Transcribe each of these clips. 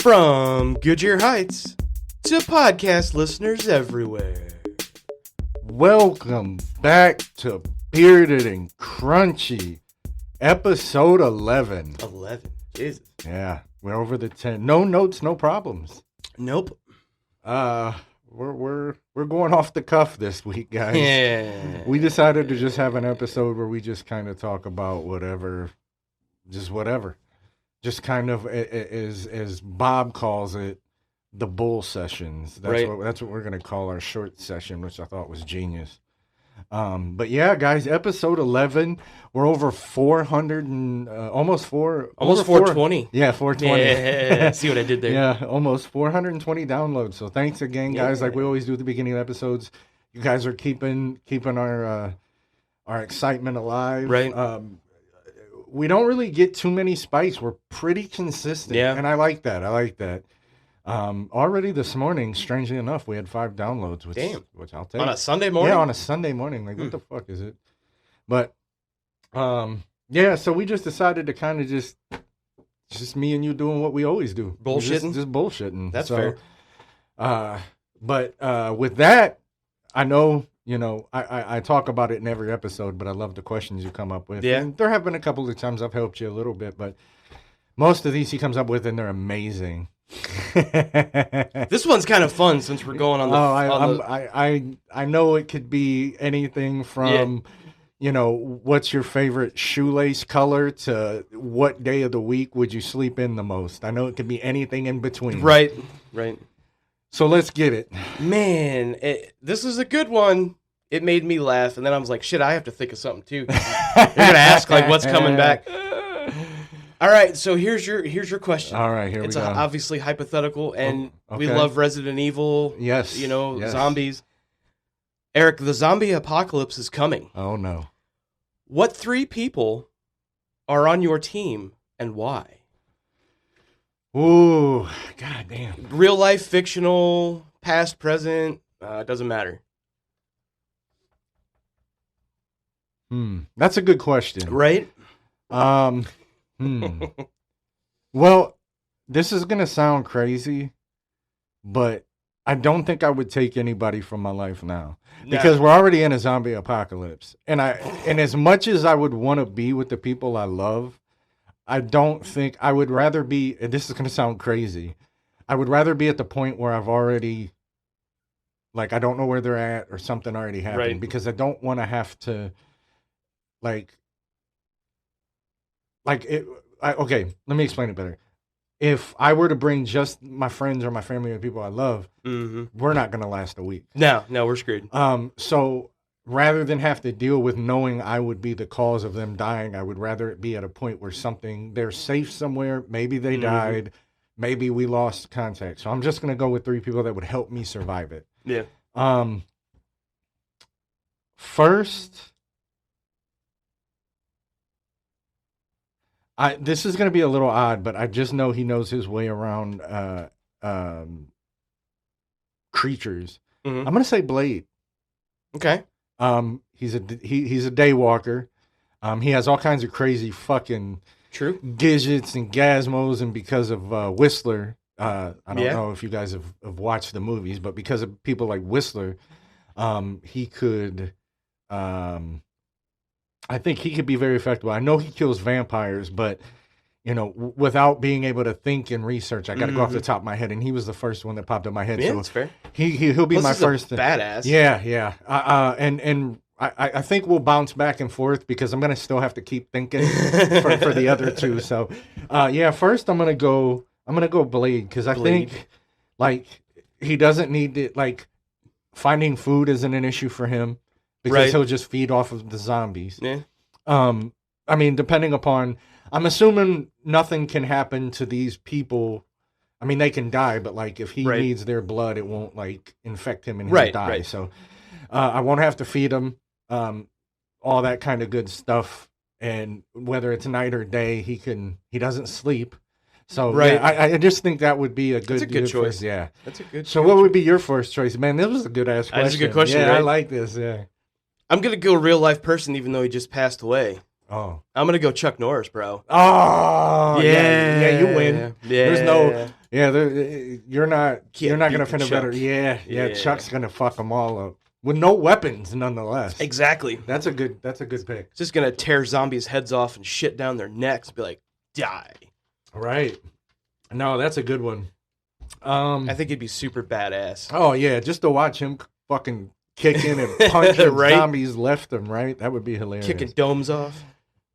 From Goodyear Heights to podcast listeners everywhere. Welcome back to Bearded and Crunchy, episode 11. 11. Jesus. Yeah, we're over the 10. No notes, no problems. Nope. We're going off the cuff this week, guys. Yeah. We decided to just have an episode where we just kind of talk about whatever. Just kind of, as Bob calls it, the bull sessions. That's what we're going to call our short session, which I thought was genius. But yeah, guys, episode 11. We're over 400 and almost 420. Yeah, 420. Yeah, see what I did there? Yeah, almost 420 downloads. So thanks again, guys. Like we always do at the beginning of episodes, you guys are keeping our excitement alive. Right. We don't really get too many spikes. We're pretty consistent. Yeah. And I like that. Already this morning, strangely enough, we had 5 downloads, which I'll take. On a Sunday morning? Yeah, on a Sunday morning. Like, what the fuck is it? But, yeah, so we just decided to kind of just me and you doing what we always do. Bullshitting? Just bullshitting. That's fair. But with that, I know, I talk about it in every episode, but I love the questions you come up with. Yeah. And there have been a couple of times I've helped you a little bit, but most of these he comes up with, and they're amazing. This one's kind of fun since we're going on the... I know it could be anything from, what's your favorite shoelace color to what day of the week would you sleep in the most. I know it could be anything in between. Right. So let's get it. Man, this is a good one. It made me laugh, and then I was like, shit, I have to think of something too. You're going to ask, like, what's coming back? All right, so here's your question. All right, here we go. It's obviously hypothetical, and okay. we love Resident Evil. Yes. Yes. Zombies. Eric, the zombie apocalypse is coming. Oh, no. What 3 people are on your team, and why? Ooh, goddamn. Real life, fictional, past, present, doesn't matter. That's a good question. Right? Well, this is going to sound crazy, but I don't think I would take anybody from my life now. Because we're already in a zombie apocalypse. And as much as I would want to be with the people I love, I don't think I would rather be, and this is going to sound crazy, I would rather be at the point where I've already, like, I don't know where they're at or something already happened. Right. Because I don't want to have to, okay, let me explain it better. If I were to bring just my friends or my family or people I love, we're not going to last a week. No, we're screwed. So rather than have to deal with knowing I would be the cause of them dying, I would rather it be at a point where they're safe somewhere. Maybe they died. Maybe we lost contact. So I'm just going to go with 3 people that would help me survive it. Yeah. First, this is going to be a little odd, but I just know he knows his way around creatures. I'm going to say Blade. Okay. He's a day walker. He has all kinds of crazy fucking gadgets and gizmos, and because of Whistler, I don't know if you guys have watched the movies, but because of people like Whistler, he could. I think he could be very effective. I know he kills vampires, but without being able to think and research, I got to go off the top of my head, and he was the first one that popped in my head. Yeah, so that's fair. He'll be Plus my he's first. Badass. Yeah. And I think we'll bounce back and forth because I'm gonna still have to keep thinking for the other 2. So, first I'm gonna go Blade because I think he doesn't need it. Like finding food isn't an issue for him. Because he'll just feed off of the zombies. Yeah. I mean, depending upon, I'm assuming nothing can happen to these people. I mean, they can die, but like if he needs their blood, it won't like infect him and he'll die. Right. So I won't have to feed him. All that kind of good stuff. And whether it's night or day, he doesn't sleep. So I just think that would be a good choice. Yeah. That's a good So what would be your first choice? Man, this was a good ass question. That's a good question. Yeah, right? I like this. Yeah. I'm going to go real life person, even though he just passed away. Oh. I'm going to go Chuck Norris, bro. Oh. Yeah, you win. Yeah. Yeah, you're not Can't gonna beat the find a better. Chuck. Yeah, Yeah. Chuck's gonna fuck them all up with no weapons, nonetheless. Exactly. That's a good pick. It's just gonna tear zombies' heads off and shit down their necks. Be like, die. Right. No, that's a good one. I think it'd be super badass. Oh yeah, just to watch him fucking kicking and punching Right? zombies left and right, that would be hilarious. Kicking domes off.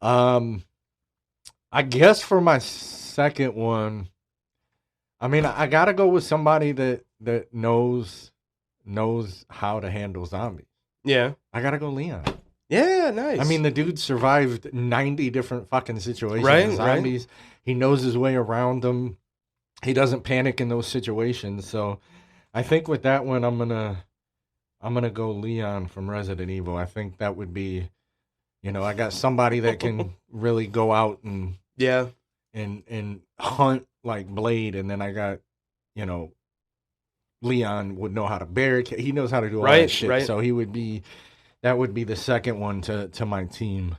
I guess for my second one, I mean, I gotta go with somebody that knows how to handle zombies. Yeah. I gotta go Leon. Yeah, nice. I mean, the dude survived 90 different fucking situations Right, with zombies. He knows his way around them. He doesn't panic in those situations. So I think with that one, I'm gonna go Leon from Resident Evil. I think that would be, I got somebody that can really go out and yeah, and hunt like Blade, and then I got, Leon would know how to barricade. He knows how to do all that shit. Right. So that would be the second one to my team.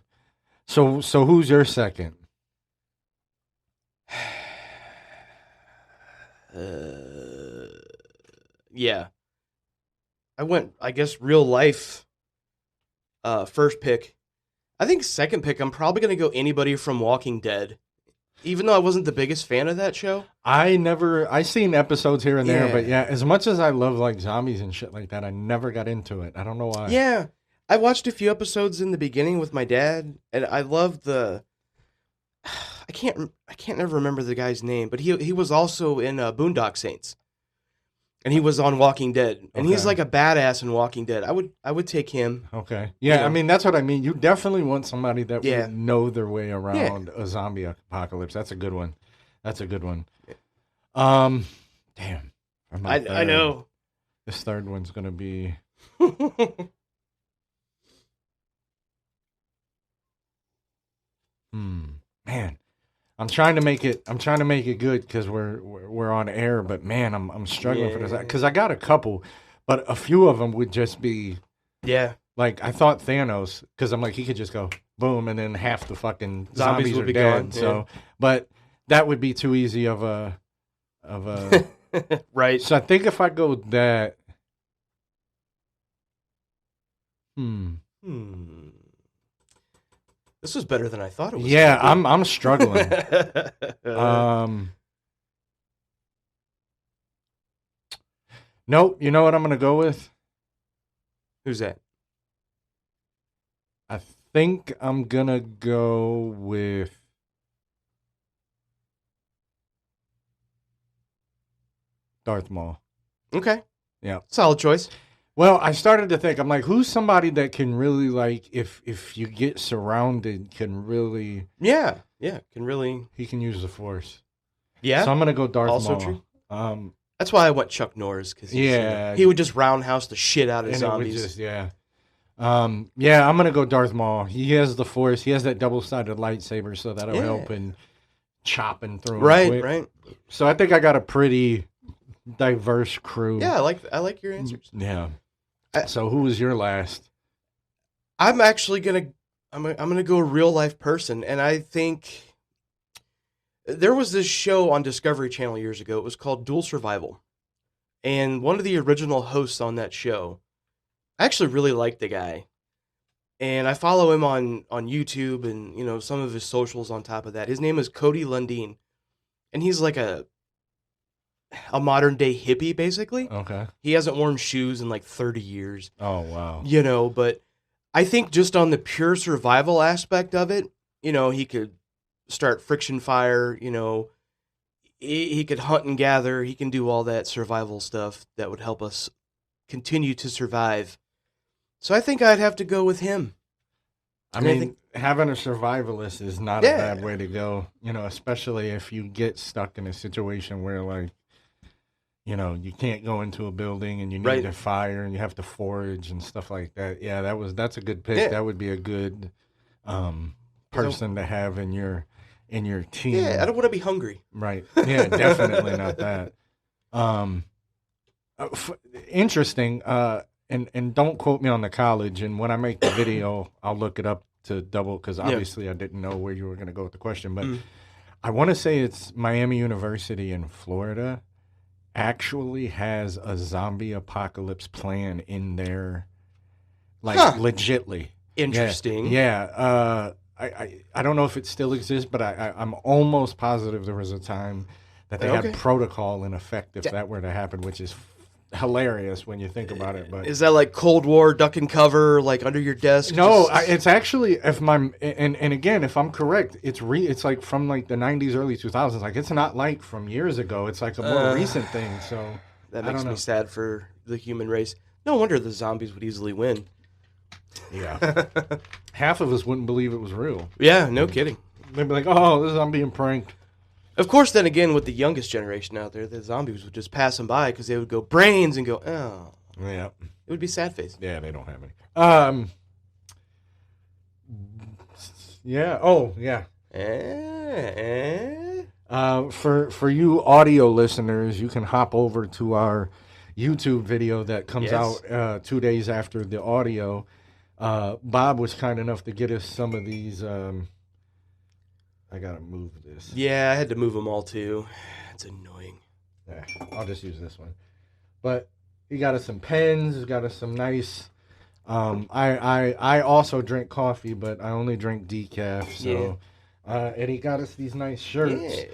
So who's your second? Yeah. I went, I guess, real life first pick. I think second pick, I'm probably going to go anybody from Walking Dead. Even though I wasn't the biggest fan of that show. I seen episodes here and there, Yeah. but yeah, as much as I love like zombies and shit like that, I never got into it. I don't know why. Yeah. I watched a few episodes in the beginning with my dad, and I loved I can't never remember the guy's name, but he was also in Boondock Saints. And he was on Walking Dead, and he's Okay. like a badass in Walking Dead. I would take him. Okay. Yeah, Yeah. I mean that's what I mean. You definitely want somebody that Yeah. would know their way around a zombie apocalypse. That's a good one. Damn. For my I third, know. This third one's gonna be man. I'm trying to make it good because we're on air, but man, I'm struggling for this because I got a couple, but a few of them would just be Yeah. like I thought Thanos because I'm like he could just go boom and then half the fucking zombies would are be dead. gone, So, but that would be too easy of a Right. So I think if I go that, This was better than I thought it was. yeah, gonna I'm struggling. be. Nope. You know what I'm gonna go with? Who's that? I think I'm gonna go with Darth Maul. Okay. Yeah. Solid choice. Well, I started to think, I'm like, who's somebody that can really like, if you get surrounded, can really, Yeah. Yeah. Can really. he can use the Force. Yeah. So I'm gonna go Darth Also Maul. true. That's why I went Chuck Norris because Yeah. he would just roundhouse the shit out of And it would zombies. just, yeah. Yeah, I'm gonna go Darth Maul. He has the Force. He has that double-sided lightsaber, so that'll help in chopping through. 'em Right. quick. Right. So I think I got a pretty diverse crew. Yeah. I like your answers. Yeah. So who was your last? I'm actually I'm gonna go a real life person, and I think there was this show on Discovery Channel years ago. It was called Dual Survival, and one of the original hosts on that show, I actually really liked the guy, and I follow him on YouTube and some of his socials. On top of that, his name is Cody Lundeen, and he's like a modern day hippie basically. Okay. He hasn't worn shoes in like 30 years. Oh wow. But I think just on the pure survival aspect of it, he could start friction fire, he could hunt and gather, he can do all that survival stuff that would help us continue to survive. So I think I'd have to go with him. I mean, having a survivalist is not a bad way to go, especially if you get stuck in a situation where like, you can't go into a building and you need to fire and you have to forage and stuff like that. Yeah, that's a good pick. Yeah. That would be a good person to have in your team. Yeah, I don't want to be hungry. Right. Yeah, definitely not that. Interesting. And don't quote me on the college. And when I make the video, I'll look it up to double because obviously I didn't know where you were going to go with the question. But I want to say it's Miami University in Florida actually has a zombie apocalypse plan in there, like Huh. legitly. Interesting. Yeah. I don't know if it still exists, but I'm almost positive there was a time that they Okay. had protocol in effect if Da- that were to happen, which is hilarious when you think about it. But Is that like Cold War duck and cover, like under your desk? no, Just- it's actually and again, if I'm correct, it's like from like the 90s, early 2000s. Like it's not like from years ago. It's like a more recent thing. So that I makes don't me know. sad for the human race. No wonder the zombies would easily win. Yeah, half of us wouldn't believe it was real. Yeah, no kidding. They'd be like, "Oh, I'm being pranked." Of course, then again, with the youngest generation out there, the zombies would just pass them by because they would go brains and go, oh. Yeah, It would be sad face. yeah, they don't have any. Yeah. Oh, yeah. For you audio listeners, you can hop over to our YouTube video that comes Yes. out 2 days after the audio. Bob was kind enough to get us some of these. I gotta move this. Yeah, I had to move them all too. It's annoying. Yeah, I'll just use this one. But he got us some pens. He got us some nice. I also drink coffee, but I only drink decaf. So, and he got us these nice shirts. Yeah.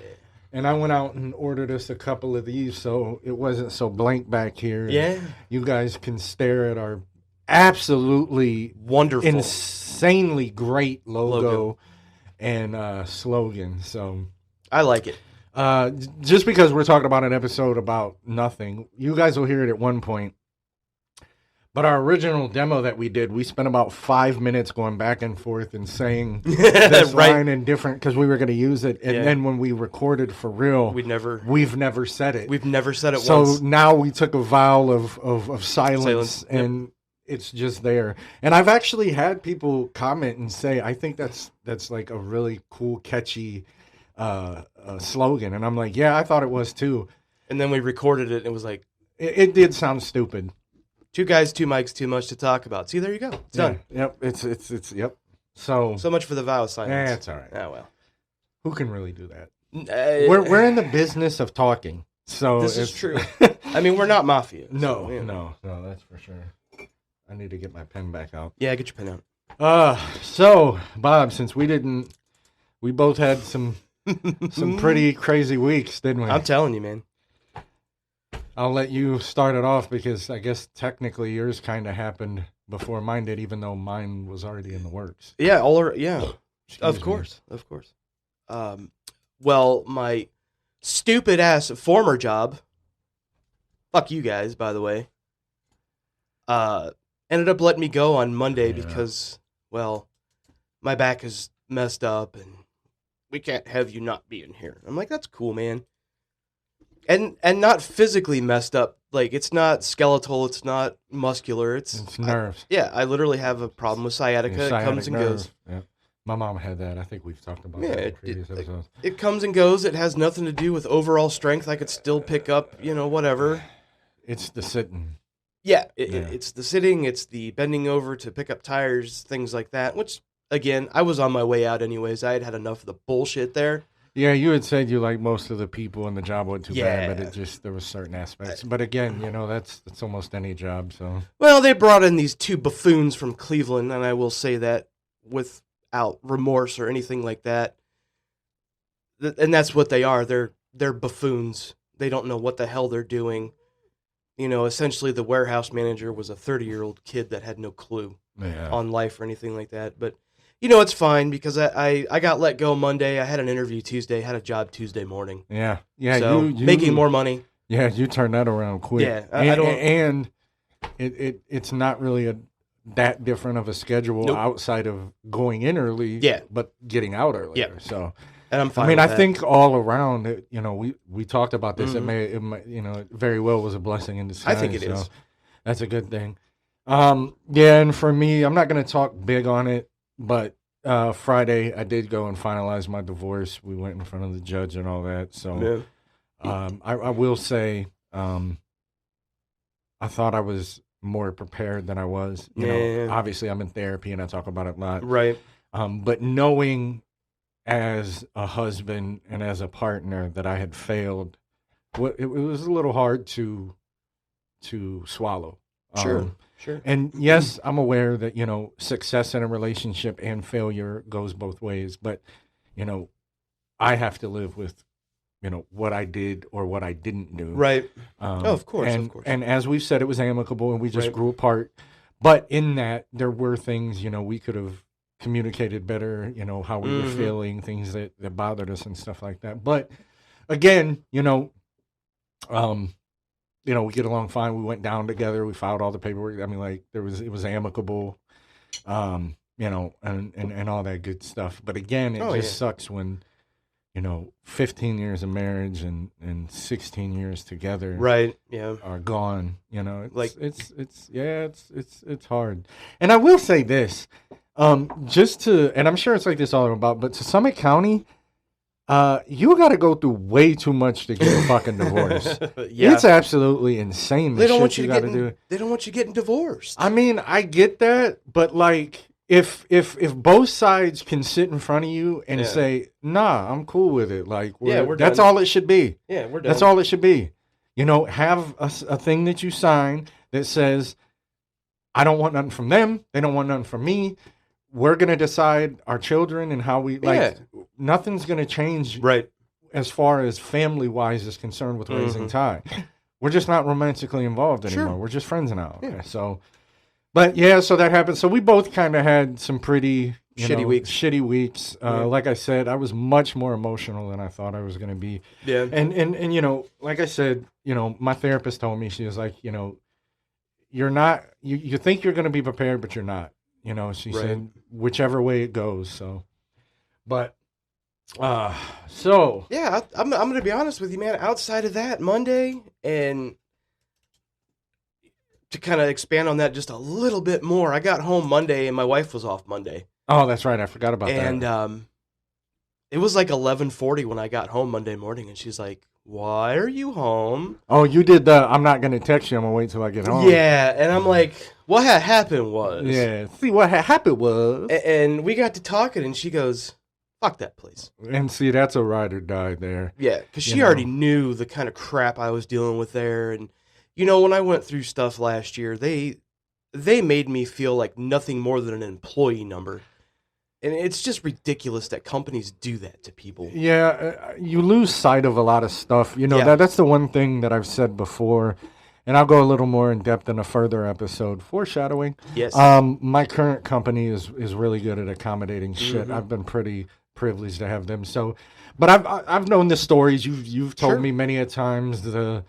And I went out and ordered us a couple of these, so it wasn't so blank back here. Yeah. You guys can stare at our absolutely Wonderful. insanely great logo. And slogan. So I like it. just because we're talking about an episode about nothing, you guys will hear it at one point. But our original demo that we did, we spent about 5 minutes going back and forth and saying this Right. line in different because we were going to use it. And Yeah. then when we recorded for real, We've never said it. We've never said it So once. now we took a vow of silence, Silence, yep. and it's just there. And I've actually had people comment and say, I think that's like a really cool, catchy slogan. And I'm like, yeah, I thought it was too. And then we recorded it and it was like, It did sound stupid. 2 guys, 2 mics, too much to talk about. See, there you go. It's done. Yeah, yep. It's yep. So So much for the vow of silence. yeah, it's all right. Oh, well. Who can really do that? Uh, We're in the business of talking. So This is it's- true. I mean, we're not mafia. no, so, yeah. no, that's for sure. I need to get my pen back out. Yeah, get your pen out. So Bob, since we both had some pretty crazy weeks, didn't we? I'm telling you, man. I'll let you start it off because I guess technically yours kind of happened before mine did, even though mine was already in the works. Yeah, yeah. Of me. course. Well, my stupid ass former job, fuck you guys, by the way, ended up letting me go on Monday Yeah. because, well, my back is messed up and we can't have you not being here. I'm like, that's cool, man. And not physically messed up. Like, it's not skeletal, it's not muscular, It's nerves. I literally have a problem with sciatica. Your It comes sciatic and nerve. goes. Yeah. My mom had that. I think we've talked about Yeah, that in it- previous episodes. It comes and goes. It has nothing to do with overall strength. I could still pick up, whatever. It's the sitting. Yeah, Yeah. it's the sitting, it's the bending over to pick up tires, things like that, which, again, I was on my way out anyways. I had had enough of the bullshit there. Yeah, you had said you like most of the people in the job wasn't too bad, but Yeah. there was certain aspects. But again, that's almost any job. So Well, they brought in these 2 buffoons from Cleveland, and I will say that without remorse or anything like that. And that's what they are. They're buffoons. They don't know what the hell they're doing. Essentially the warehouse manager was a 30-year-old kid that had no clue yeah, on life or anything like that. But, it's fine because I got let go Monday. I had an interview Tuesday, had a job Tuesday morning. yeah. So You making more money. Yeah, you turned that around quick. Yeah, I don't- And it's not really that different of a schedule Nope. outside of going in early. Yeah. but getting out earlier. Yeah. So And I'm fine I mean, with I that. think all around, we talked about this. Mhm. It may, it very well was a blessing in disguise. I think it is. That's a good thing. Yeah, and for me, I'm not going to talk big on it, but Friday I did go and finalize my divorce. We went in front of the judge and all that. So Yeah. I will say, I thought I was more prepared than I was. Yeah. Obviously I'm in therapy and I talk about it a lot. Right. But knowing as a husband and as a partner that I had failed. It was a little hard to swallow. Sure. Sure. And yes, I'm aware that, success in a relationship and failure goes both ways, but, I have to live with, what I did or what I didn't do. Right. Of course, and, of course. And as we've said, it was amicable and we just Right. grew apart. But in that, there were things, we could have communicated better, how we were feeling, things that bothered us and stuff like that. But again, we get along fine. We went down together. We filed all the paperwork. I mean, like it was amicable, and all that good stuff. But again, it sucks when, 15 years of marriage and 16 years together, right? Yeah, are gone. It's it's hard. And I will say this, and I'm sure it's like this all about, but to Summit County, you got to go through way too much to get a fucking divorce. Yeah. It's absolutely insane. They don't want you to do. They don't want you getting divorced. I mean, I get that, but like, if both sides can sit in front of you and say, "Nah, I'm cool with it," like, that's done. all it should be. Yeah, we're done. That's all it should be. Have a thing that you sign that says, "I don't want nothing from them. They don't want nothing from me. We're gonna decide our children and how we like." Nothing's gonna change, right? As far as family wise is concerned with raising Ty. We're just not romantically involved anymore. Sure. We're just friends now. Yeah. So, but yeah, so that happened. So we both kind of had some pretty shitty weeks. Like I said, I was much more emotional than I thought I was going to be. Yeah. And like I said, my therapist told me, she was like, you're not, you think you're going to be prepared, but you're not. She said, whichever way it goes. So, but. Yeah, I'm gonna be honest with you, man. Outside of that, Monday, and to kind of expand on that just a little bit more, I got home Monday and my wife was off Monday. Oh, that's right. I forgot about that. And it was like 11:40 when I got home Monday morning, and she's like, "Why are you home?" Oh, you did the "I'm not gonna text you. I'm gonna wait till I get home." Yeah, and I'm like, "What had happened was." Yeah. See, what happened was. And we got to talking, and she goes, "Fuck that place." And see, that's a ride or die there. Yeah, because she already knew the kind of crap I was dealing with there. And, when I went through stuff last year, they made me feel like nothing more than an employee number. And it's just ridiculous that companies do that to people. Yeah, you lose sight of a lot of stuff. That's the one thing that I've said before. And I'll go a little more in depth in a further episode. Foreshadowing. Yes. My current company is really good at accommodating shit. I've been pretty privileged to have them. So, but I've known the stories. You've told me many a times the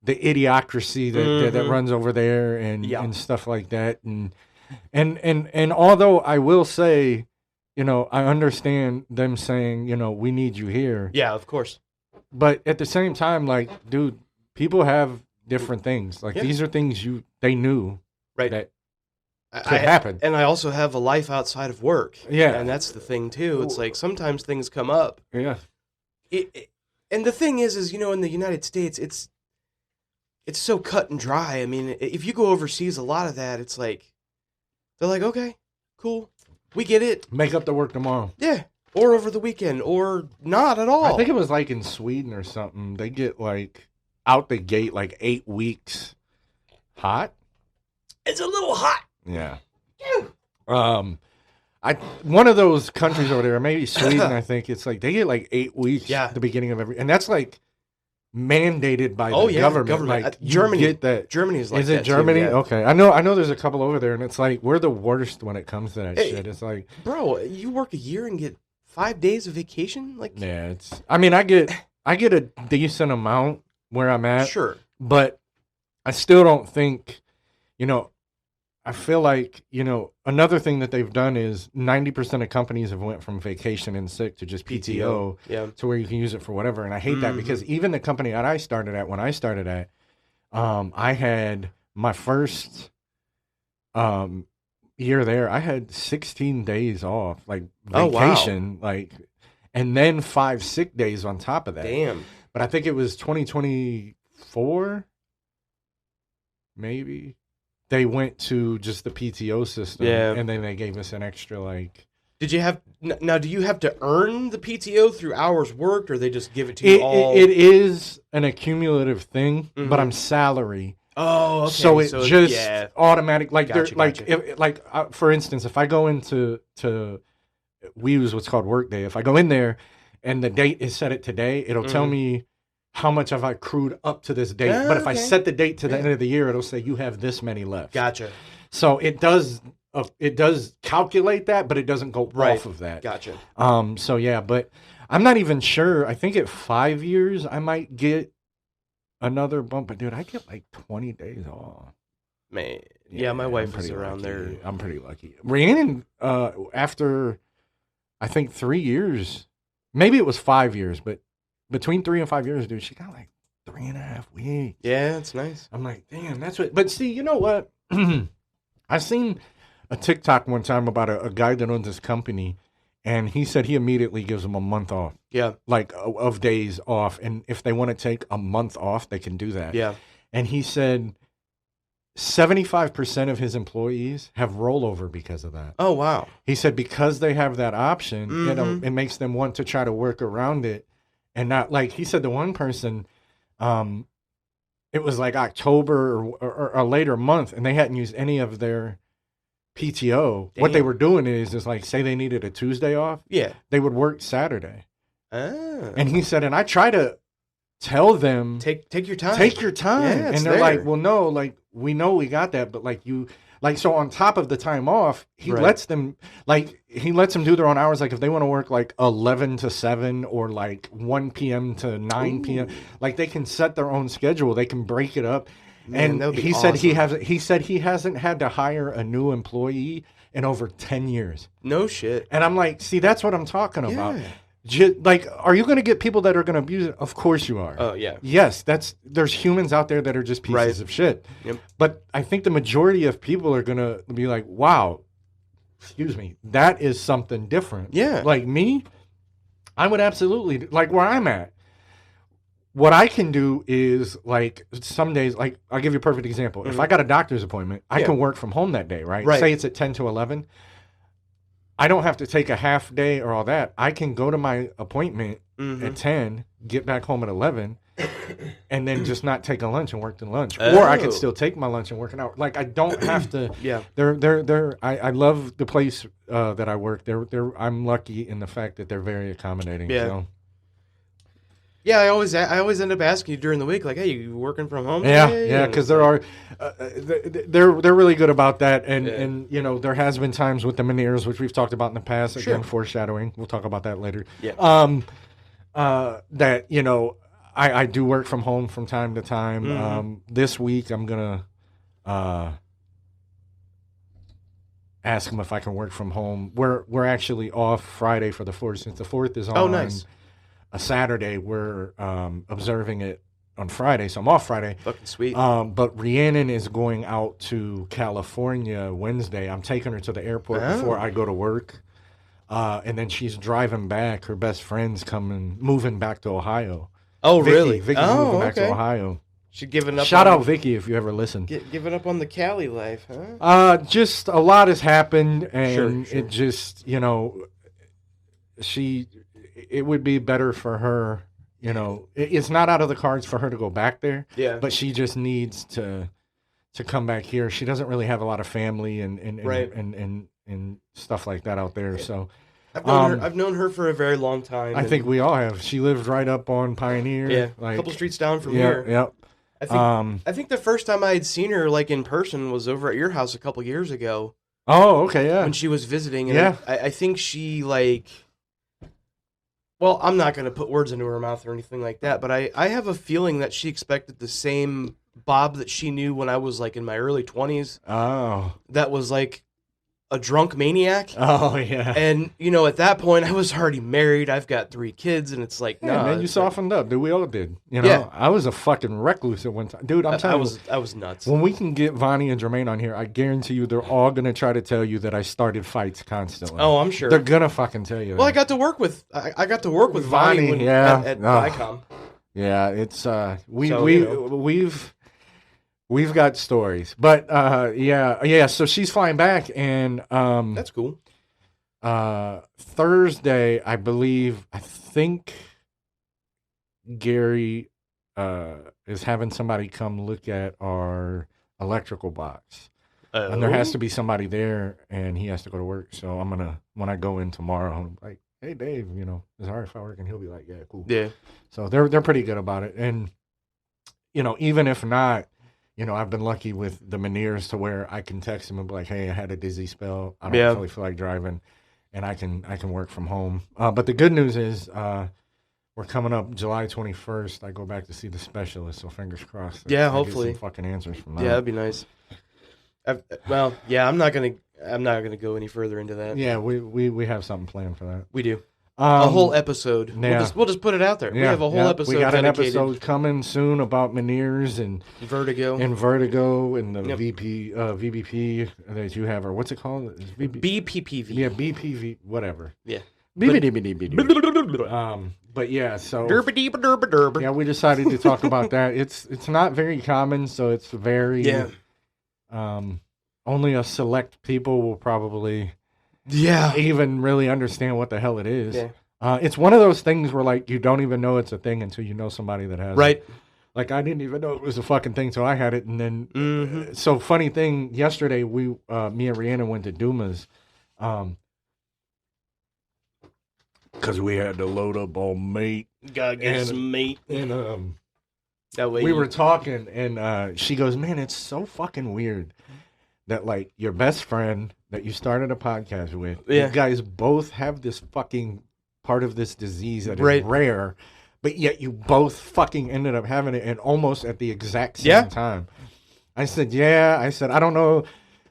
idiocracy that runs over there and stuff like that. And although I will say, I understand them saying, we need you here. Yeah, of course. But at the same time, like, dude, people have different things. Like these are things they knew that could happen. And I also have a life outside of work. Yeah. And that's the thing too. It's like sometimes things come up. Yeah. And the thing is, in the United States, it's so cut and dry. I mean, if you go overseas, a lot of that, it's like, they're like, okay, cool. We get it. Make up the work tomorrow. Yeah. Or over the weekend or not at all. I think it was like in Sweden or something. They get like out the gate like 8 weeks hot. It's a little hot. Yeah. One of those countries over there, maybe Sweden, I think it's like they get like 8 weeks at the beginning of and that's like mandated by the government. Like Germany. Get that. Germany's like Is it that Germany? Too, yeah. Okay. I know there's a couple over there and it's like we're the worst when it comes to that shit. It's like, bro, you work a year and get 5 days of vacation? Like, yeah, I mean, I get a decent amount where I'm at. Sure. But I still don't think, I feel like, another thing that they've done is 90% of companies have went from vacation and sick to just PTO. To where you can use it for whatever. And I hate that because even the company that I started at, I had my first year there, I had 16 days off, like vacation, and then 5 sick days on top of that. Damn. But I think it was 2024, maybe. They went to just the PTO system, and then they gave us an extra Did you have now? Do you have to earn the PTO through hours worked, or they just give it to you all? It is an accumulative thing, Mhm. but I'm salary. Oh, okay. So it just yeah. automatic. Like Gotcha, for instance, if I go into we use what's called Workday. If I go in there and the date is set at today, it'll tell Mhm. me how much have I accrued up to this date. Ah, But if I okay. set the date to the Yeah. end of the year, it'll say you have this many left. Gotcha. So it does calculate that, but it doesn't go Right. off of that. Gotcha. So yeah, but I'm not even sure. I think at 5 years I might get another bump, but dude, I get like 20 days off. Man, yeah, my wife I'm pretty is around lucky. there. I'm pretty lucky. Rhiannon, after I think 3 years, maybe it was 5 years, but between 3 and 5 years, dude, she got like 3.5 weeks. Yeah, it's nice. I'm like, damn, that's what. But see, you know what? I seen a TikTok one time about a guy that owns this company, and he said he immediately gives them a month off, Yeah, like of days off, and if they want to take a month off, they can do that. yeah. And he said 75% of his employees have rollover because of that. Oh, wow. He said because they have that option, Mhm. it makes them want to try to work around it, and not like he said. The one person, it was like October or a later month, and they hadn't used any of their PTO. What they Damn. were doing is like, say they needed a Tuesday off, Yeah. they would work Saturday. Ah. And he said, and I try to tell them, take your time. take your time. Yeah, it's and they're there. like, well, no, like, we know we got that, but like so on top of the time off, he Right. lets them do their own hours. Like if they want to work like 11 to 7 or like 1 p.m. to 9 p.m., Ooh. like they can set their own schedule. They can break it up. Man, that And would be he said awesome. he said he hasn't had to hire a new employee in over 10 years. No shit. And I'm like, see, that's what I'm talking about. Yeah. Like, are you going to get people that are going to abuse it? Of course you are. Oh, yeah. Yes, there's humans out there that are just pieces Right. of shit. Yep. But I think the majority of people are going to be like, wow, excuse me, that is something different. Yeah. Like me, I would absolutely, like where I'm at, what I can do is like some days, like I'll give you a perfect example. If I got a doctor's appointment, I Yeah. can work from home that day, right? Right. Say it's at 10 to 11. I don't have to take a half day or all that. I can go to my appointment Mhm. at 10, get back home at 11, and then just not take a lunch and work the lunch. Or I Oh. can still take my lunch and work an hour. Like I don't have to. Yeah. I love the place that I work. I'm lucky in the fact that they're very accommodating. Yeah. So. Yeah, I always end up asking you during the week, like, "Hey, you working from home?" Yeah, today?" yeah, And because it's there like, are, they're really good about that, and Yeah. and you know there has been times with the Minears, which we've talked about in the past. Sure. Again, foreshadowing. We'll talk about that later. Yeah. That you know I do work from home from time to time. Mhm. This week I'm gonna ask them if I can work from home. We're actually off Friday for the 4th, since the 4th is on. Oh, nice. A Saturday. We're observing it on Friday, so I'm off Friday. Fucking sweet. But Rhiannon is going out to California Wednesday. I'm taking her to the airport before Oh. I go to work. And then she's driving back. Her best friend's moving back to Ohio. Oh, Vicky, really? Vicky's Oh, moving back to okay. Ohio. She giving up. Shout on, out Vicky if you ever listen. Giving up on the Cali life, huh? Just a lot has happened, and Sure. it just, it would be better for her. It's not out of the cards for her to go back there. Yeah. But she just needs to come back here. She doesn't really have a lot of family and Right. and stuff like that out there. So I've known her for a very long time. I and- think we all have. She lived right up on Pioneer. yeah, like, a couple streets down from yeah, here. Yep. I think the first time I had seen her like in person was over at your house a couple years ago Oh, okay, yeah. when she was visiting. And Yeah. I think she like. Well, I'm not going to put words into her mouth or anything like that, but I have a feeling that she expected the same Bob that she knew when I was like in my early 20s. Oh. That was like a drunk maniac. Oh, yeah. And, at that point, I was already married. I've got 3 kids, and it's like, Yeah, no. man, you softened up, dude. We all did. Yeah. I was a fucking recluse at one time. Dude, I'm telling you. I was nuts. When we can get Vonnie and Jermaine on here, I guarantee you they're all going to try to tell you that I started fights constantly. Oh, I'm sure. They're going to fucking tell you that. Well, I got to work with Vonnie Vonnie, yeah. at Oh. Vicom. Yeah, it's we So, we you know. we've got stories. But yeah, so she's flying back, and That's cool. Thursday, I think Gary is having somebody come look at our electrical box. And there has to be somebody there, and he has to go to work. So I'm gonna, when I go in tomorrow, I'm like, "Hey, Dave, is it all right if I work?" And he'll be like, "Yeah, cool." Yeah. So they're pretty good about it. And even if not, I've been lucky with the Meneers to where I can text him and be like, "Hey, I had a dizzy spell. I don't really feel like driving," and I can work from home. But the good news is, we're coming up July 21st. I go back to see the specialist, so fingers crossed. Yeah, I hopefully. get some fucking answers from that. Yeah, that'd be nice. I'm not gonna go any further into that. Yeah, we have something planned for that. We do. A whole episode. Yeah. We'll just put it out there. We have a whole episode. We got dedicated. an episode coming soon about Meneers and Vertigo and the VBP that you have, or what's it called? It's BPPV. Yeah, BPV, whatever. Yeah. But yeah, so yeah, we decided to talk about that. It's not very common, so it's very only a select people will probably even really understand what the hell it is. Yeah. It's one of those things where like you don't even know it's a thing until you know somebody that has right. it. Like I didn't even know it was a fucking thing till I had it, and then so funny thing. Yesterday me and Rihanna went to Dumas, because we had to load up on meat. Gotta get some meat. And that way we were talking, and she goes, "Man, it's so fucking weird that like your best friend that you started a podcast with, you guys both have this fucking part of this disease that is rare, but yet you both fucking ended up having it and almost at the exact same time." I said, I don't know.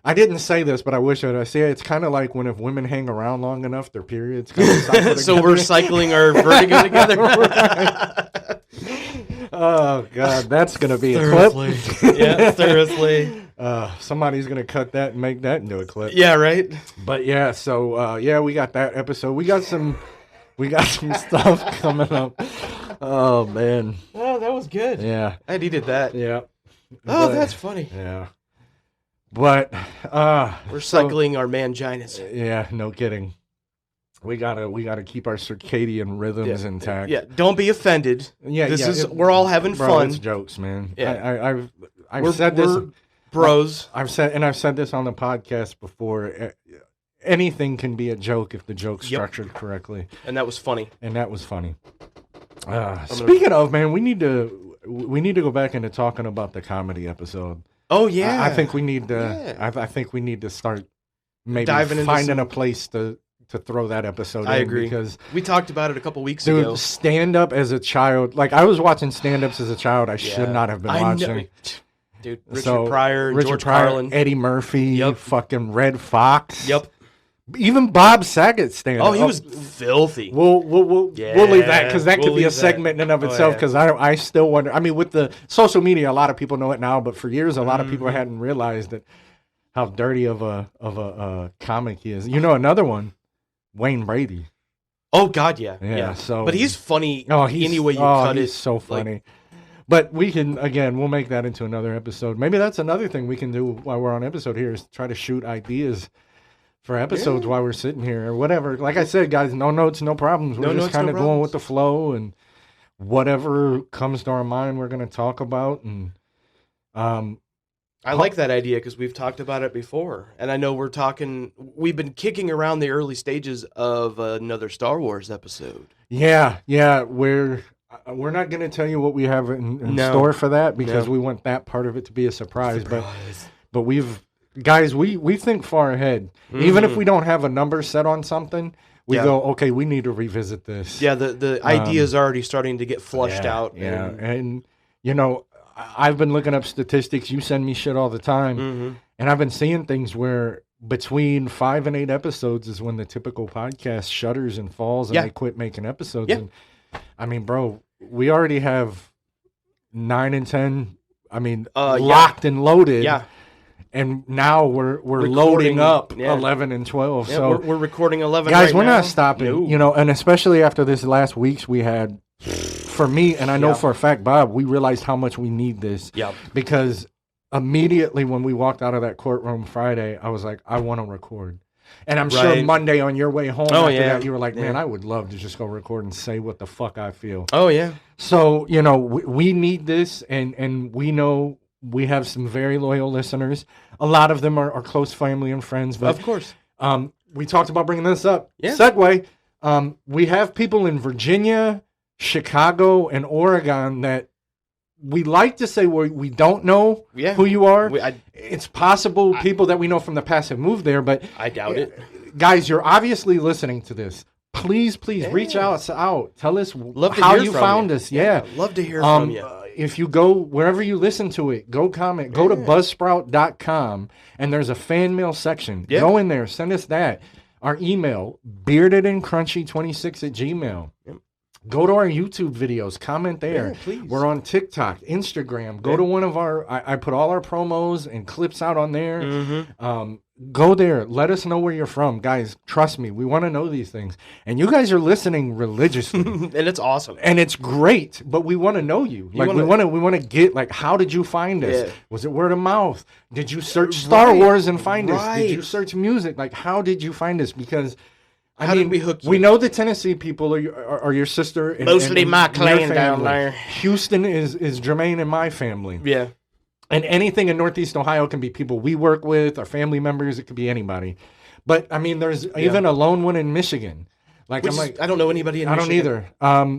I didn't say this, but I wish I said it's kind of like if women hang around long enough, their periods kind of cycle so we're cycling our vertigo together. Oh God, that's gonna be a clip. Yeah, seriously. Somebody's gonna cut that and make that into a clip. Yeah, right. But yeah, so we got that episode. We got some stuff coming up. Oh man. Oh, that was good. Yeah, I needed that. Yeah. Oh, that's funny. Yeah. But we're cycling our manginas. Yeah, no kidding. We gotta keep our circadian rhythms intact. Yeah, don't be offended. Yeah, we're all having fun. It's jokes, man. Yeah. I've said this, bros. I've said this on the podcast before. Anything can be a joke if the joke's structured correctly. And that was funny. Speaking of, man, we need to go back into talking about the comedy episode. Oh yeah, I think we need to. I think we need to start maybe finding a place to throw that episode. I in agree, because we talked about it a couple weeks ago. Stand up as a child, like I was watching stand ups as a child. I should not have been watching. Dude, Richard Pryor, George Carlin, Eddie Murphy, fucking Red Fox. Yep. Even Bob Saget stand up. Oh, he was filthy. We'll leave that because that could be a segment in and of itself. Because I still wonder. I mean, with the social media, a lot of people know it now, but for years, a lot of people hadn't realized that how dirty of a comic he is. Another one, Wayne Brady. Oh God, yeah. So, but he's funny. Any way you cut it, he's so funny. But we'll make that into another episode. Maybe that's another thing we can do while we're on episode here is try to shoot ideas for episodes while we're sitting here or whatever. Like I said, guys, no notes, no problems. We're just kind of going with the flow and whatever comes to our mind, we're going to talk about. And I like that idea because we've talked about it before. And I know we've been kicking around the early stages of another Star Wars episode. Yeah. We're not going to tell you what we have in store for that because we want that part of it to be a surprise. But guys, we think far ahead. Mm-hmm. Even if we don't have a number set on something, we go, okay, we need to revisit this. Yeah, the idea is already starting to get flushed out. Yeah, and I've been looking up statistics. You send me shit all the time, and I've been seeing things where between 5 and 8 episodes is when the typical podcast shutters and falls, and they quit making episodes. Yeah. And I mean, bro, we already have 9 and 10. I mean, locked and loaded. Yeah. And now we're loading up 11 and 12. Yeah, so we're recording 11 guys, we're not stopping. No. And especially after this last weeks we had, for me, and I know for a fact, Bob, we realized how much we need this. Yeah. Because immediately when we walked out of that courtroom Friday, I was like, I want to record. And I'm sure Right. Monday on your way home after yeah. that, you were like, man, Yeah. I would love to just go record and say what the fuck I feel. Oh yeah. So, you know, we need this, and we know we have some very loyal listeners. A lot of them are close family and friends. But Of course. we talked about bringing this up. Yeah. Segue. We have people in Virginia, Chicago, and Oregon that we like to say we don't know Yeah. who you are. I It's possible people that we know from the past have moved there, but doubt it. guys, you're obviously listening to this. Please Yeah. reach out. Tell us Love to how hear you from found you. us. Yeah. Love to hear from you. If you go wherever you listen to it, go comment. Go to buzzsprout.com and there's a fan mail section. Yeah. Go in there. Send us that. Our email, beardedandcrunchy26@gmail. Yep. Go to our YouTube videos. Comment there. Yeah, please. We're on TikTok, Instagram. Go to one of our, I put all our promos and clips out on there. Mm-hmm. Go there. Let us know where you're from. Guys, trust me. We want to know these things. And you guys are listening religiously. And it's awesome. And it's great, but we want to know you. Like we want to get like, how did you find us? Yeah. Was it word of mouth? Did you search Star Wars and find us? Did you Right. search music? Like, how did you find us? Because How did we hook you? We know the Tennessee people are your sister. And, Mostly my your clan down family. there. Houston is Jermaine and my family. Yeah. And anything in Northeast Ohio can be people we work with, our family members. It could be anybody. But I mean, there's even a lone one in Michigan. Like I don't know anybody in Michigan. I don't either.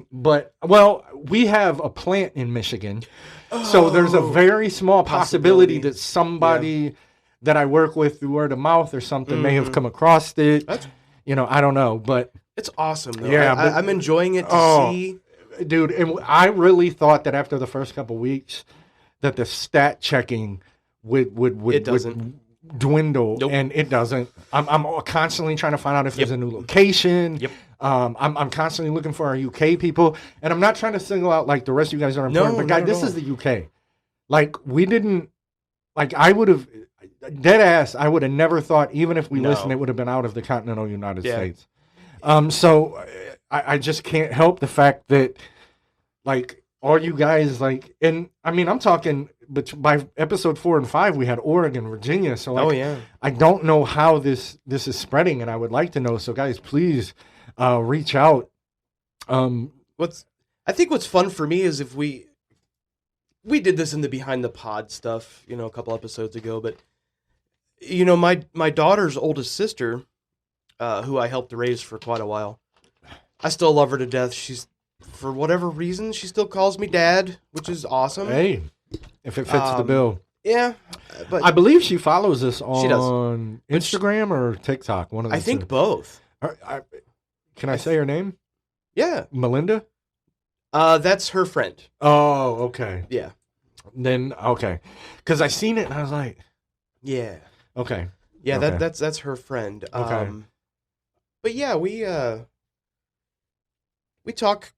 But well, we have a plant in Michigan, so there's a very small possibility that somebody that I work with through word of mouth or something may have come across it. You know, I don't know, but It's awesome, though. Yeah, I'm enjoying it to see. dude, and I really thought that after the first couple weeks that the stat checking would It doesn't. dwindle, Nope. and it doesn't. I'm constantly trying to find out if there's a new location. Yep. I'm constantly looking for our UK people, and I'm not trying to single out like the rest of you guys are important, but not guys, at this all. is the UK. Like we didn't, like I would have, dead ass, I would have never thought, even if we No. listened, it would have been out of the continental United Yeah. States. So I just can't help the fact that like all you guys like, and I mean I'm talking, but by episode 4 and 5 we had Oregon, Virginia. So like, I don't know how this is spreading, and I would like to know. So guys, please reach out. I think what's fun for me is if we did this in the behind the pod stuff, you know, a couple episodes ago, but you know, my daughter's oldest sister, who I helped raise for quite a while, I still love her to death. She's, for whatever reason, she still calls me dad, which is awesome. Hey, if it fits the bill. Yeah, but I believe she follows us She does. on Instagram or TikTok. One of the I think two. both. Can I say her name? Yeah, Melinda? that's her friend. Oh, okay. Yeah, Then okay, because I seen it and I was like, yeah, okay, yeah. Okay. That's her friend. Okay. But yeah, we talk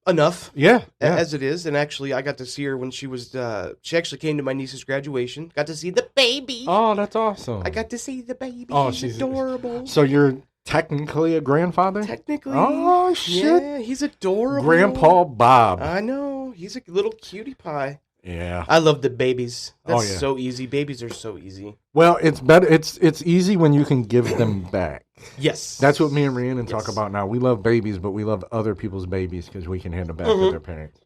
enough. yeah. As it is, and actually I got to see her when she was she actually came to my niece's graduation. Got to see the baby. Oh, that's awesome. I got to see the baby. Oh, She's adorable. So you're technically a grandfather? Technically. Oh shit. Yeah, he's adorable. Grandpa Bob. I know. He's a little cutie pie. Yeah. I love the babies. That's Oh, yeah. so easy. Babies are so easy. Well, it's better. It's easy when you can give them back. Yes. That's what me and Rhiannon talk Yes. about now. We love babies, but we love other people's babies because we can hand them back to their parents.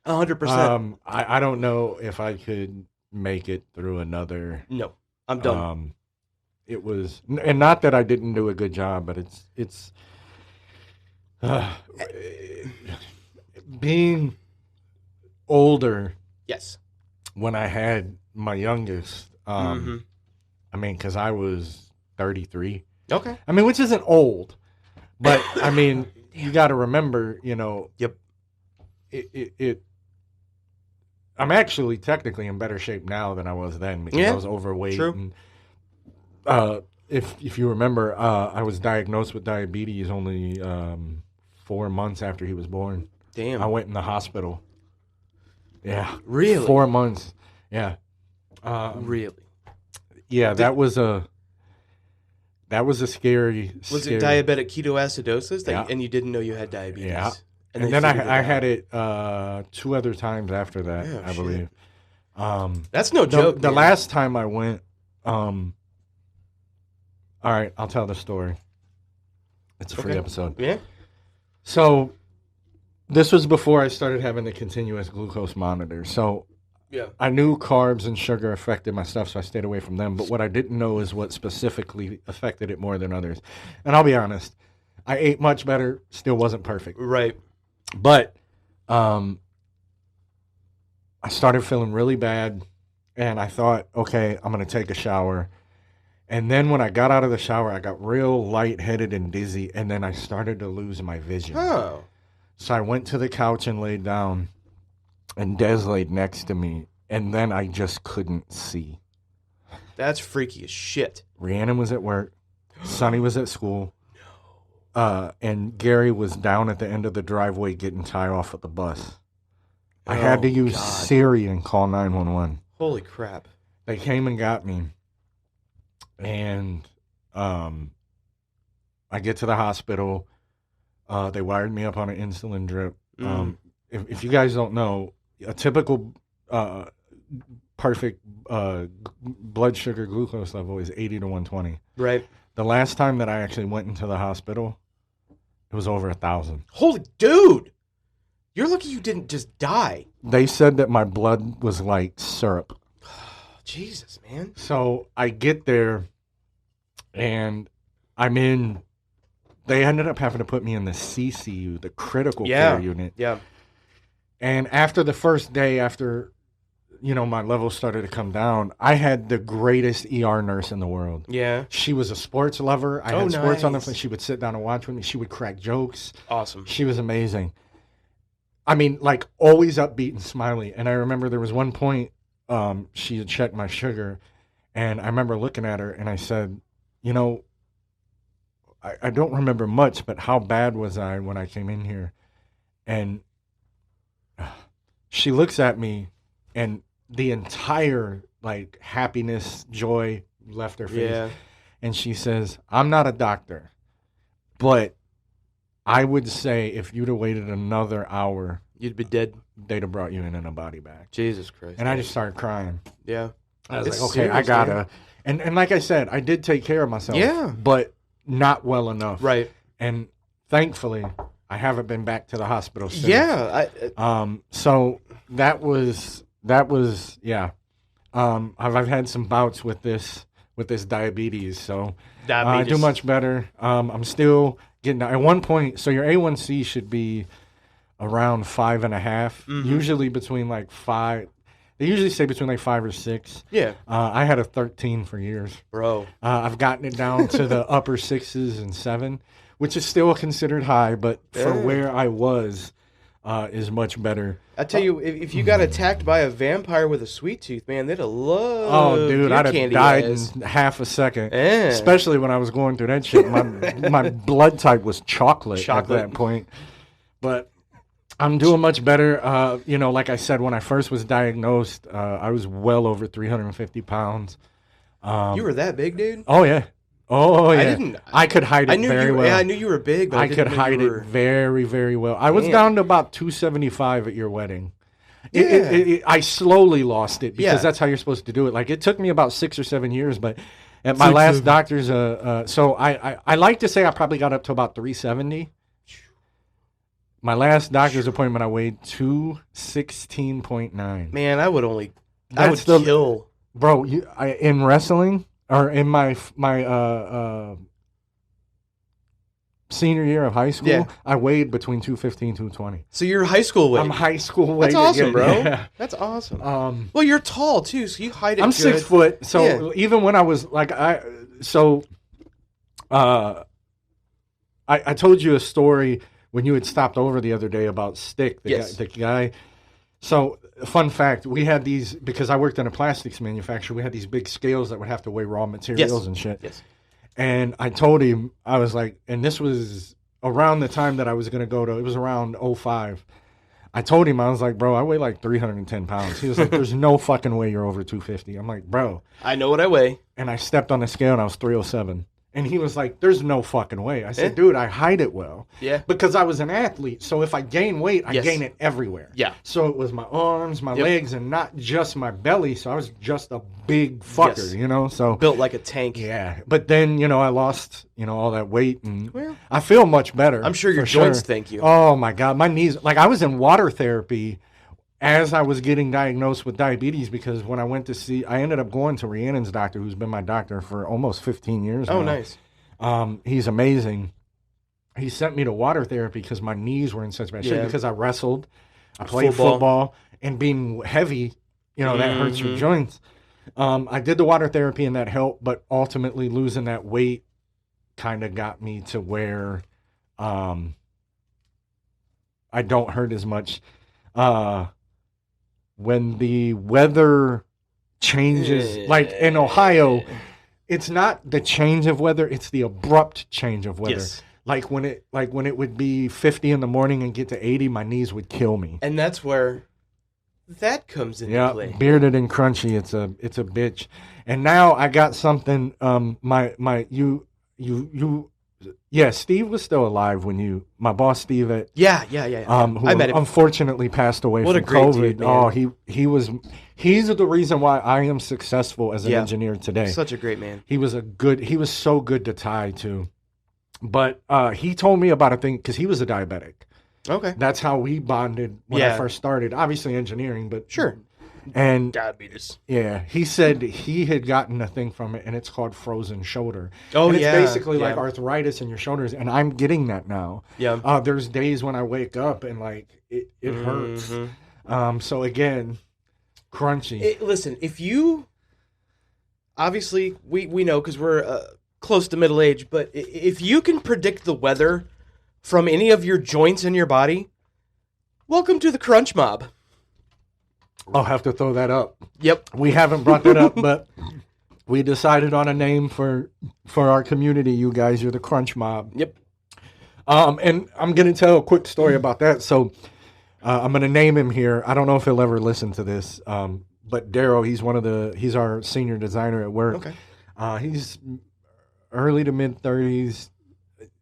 100%. I don't know if I could make it through another. No, I'm done. It was, and not that I didn't do a good job, but it's being older Yes. when I had my youngest. I mean, because I was 33. Okay. I mean, which isn't old, but I mean, you got to remember, you know. Yep. It. I'm actually technically in better shape now than I was then because Yeah, I was overweight. true. And, if you remember, I was diagnosed with diabetes only 4 months after he was born. Damn. I went in the hospital. Yeah. Really? 4 months. Yeah. Really? Yeah, that was a scary. Was scary. it diabetic ketoacidosis Yeah. and you didn't know you had diabetes? Yeah. And And they then figured I out. had it 2 other times after that, Yeah, I shit. believe. That's no joke. The man. last time I went, All right, I'll tell the story. It's a free Okay. episode. Yeah. So this was before I started having the continuous glucose monitor. So Yeah. I knew carbs and sugar affected my stuff, so I stayed away from them. But what I didn't know is what specifically affected it more than others. And I'll be honest, I ate much better, still wasn't perfect. Right. But I started feeling really bad, and I thought, okay, I'm going to take a shower. And then when I got out of the shower, I got real lightheaded and dizzy, and then I started to lose my vision. Oh. So I went to the couch and laid down, and Des laid next to me, and then I just couldn't see. That's freaky as shit. Rhiannon was at work, Sonny was at school, and Gary was down at the end of the driveway getting tied off at the bus. I had to use God. Siri and call 911. Holy crap. They came and got me, and I get to the hospital. They wired me up on an insulin drip. If you guys don't know, a typical perfect blood sugar glucose level is 80 to 120. Right. The last time that I actually went into the hospital, it was over 1,000. Holy dude. You're lucky you didn't just die. They said that my blood was like syrup. Jesus, man. So I get there, and I'm in. They ended up having to put me in the CCU, the critical care unit. Yeah. And after the first day, after my levels started to come down, I had the greatest ER nurse in the world. Yeah. She was a sports lover. I had sports on the nice. phone. She would sit down and watch with me. She would crack jokes. Awesome. She was amazing. I mean, like, always upbeat and smiley. And I remember there was one point she had checked my sugar, and I remember looking at her, and I said, I don't remember much, but how bad was I when I came in here? And she looks at me, and the entire, like, happiness, joy left her face. Yeah. And she says, I'm not a doctor, but I would say if you'd have waited another hour, You'd be dead. they'd have brought you in a body bag. Jesus Christ. And I just started crying. Yeah. I was It's like, okay, I serious, gotta. And like I said, I did take care of myself. Yeah. But not well enough. Right. And thankfully, I haven't been back to the hospital since. Yeah. So that was yeah. I've had some bouts with this diabetes, so I do much better. I'm still getting at one point. So your A1C should be around 5.5. Mm-hmm. Usually between like 5. They usually say between like 5 or 6. Yeah. I had a 13 for years. Bro. I've gotten it down to the upper 6s and 7, which is still considered high, but for where I was, is much better. I tell you, if you got attacked by a vampire with a sweet tooth, man, they'd have loved Oh, dude, your I'd have candy died ass. in half a second. Yeah. Especially when I was going through that shit. My blood type was chocolate at Chocolate. that point. But I'm doing much better. Like I said, when I first was diagnosed, I was well over 350 pounds. You were that big, dude? Oh, yeah. Oh, yeah. I could hide it very well. Yeah, I knew you were big, but I could didn't know hide you it were... very, very well. I was Damn. down to about 275 at your wedding. Yeah. I slowly lost it because Yeah. that's how you're supposed to do it. Like, it took me about 6 or 7 years, but at my last doctor's, so I like to say I probably got up to about 370. My last doctor's appointment, I weighed 216.9. Man, I would That's kill. Bro, in wrestling, or in my senior year of high school, Yeah. I weighed between 215 and 220. So you're high school weight. I'm high school weight. That's awesome, bro. Yeah. That's awesome. Well, you're tall too, so you hide it. I'm good. 6 foot, so Yeah. even when I was like, I told you a story when you had stopped over the other day about Stick, the guy. So, fun fact, we had these, because I worked in a plastics manufacturer, we had these big scales that would have to weigh raw materials and shit. Yes. And I told him, I was like, and this was around the time that I was going to go to, it was around 05. I told him, I was like, bro, I weigh like 310 pounds. He was like, there's no fucking way you're over 250. I'm like, bro. I know what I weigh. And I stepped on the scale and I was 307. And he was like, there's no fucking way. I said, Eh? dude, I hide it well. Yeah. Because I was an athlete. So if I gain weight, I Yes. gain it everywhere. Yeah. So it was my arms, my Yep. legs, and not just my belly. So I was just a big fucker, Yes. you know? So Built like a tank. yeah. But then, you know, I lost, you know, all that weight and Well, I feel much better. I'm sure your for joints thank you. Oh my God. My knees, like I was in water therapy as I was getting diagnosed with diabetes because when I went to see, I ended up going to Rhiannon's doctor, who's been my doctor for almost 15 years now. Oh, nice. He's amazing. He sent me to water therapy because my knees were in such bad shape Yeah. because I wrestled, I played Football. football, and being heavy, you know, that hurts your Mhm. joints. I did the water therapy and that helped, but ultimately losing that weight kind of got me to where I don't hurt as much. When the weather changes, like in Ohio, it's not the change of weather, it's the abrupt change of weather. Yes. Like when it would be 50 in the morning and get to 80, my knees would kill me. And that's where that comes into Yeah, play. bearded and crunchy, it's a bitch. And now I got something Steve was still alive when my boss Steve at Yeah. who I met him. unfortunately passed away What from a great COVID. dude, man. Oh, he's the reason why I am successful as an Yeah. engineer today. Such a great man. He was so good to tie to. But he told me about a thing because he was a diabetic. Okay. That's how we bonded when I Yeah. first started. Obviously engineering, but Sure. and Diabetes. yeah, he said he had gotten a thing from it, and it's called frozen shoulder. Oh, and it's yeah, basically like yeah. arthritis in your shoulders, and I'm getting that now. Yeah. There's days when I wake up and like it hurts. Mhm. So again, crunchy. Listen, if you obviously we know because we're close to middle age, but if you can predict the weather from any of your joints in your body, welcome to the crunch mob. I'll have to throw that up. Yep. We haven't brought that up, but we decided on a name for our community. You guys, you're the Crunch Mob. Yep. And I'm gonna tell a quick story about that. So I'm gonna name him here. I don't know if he'll ever listen to this. But Darrow, he's our senior designer at work. Okay. He's early to mid 30s,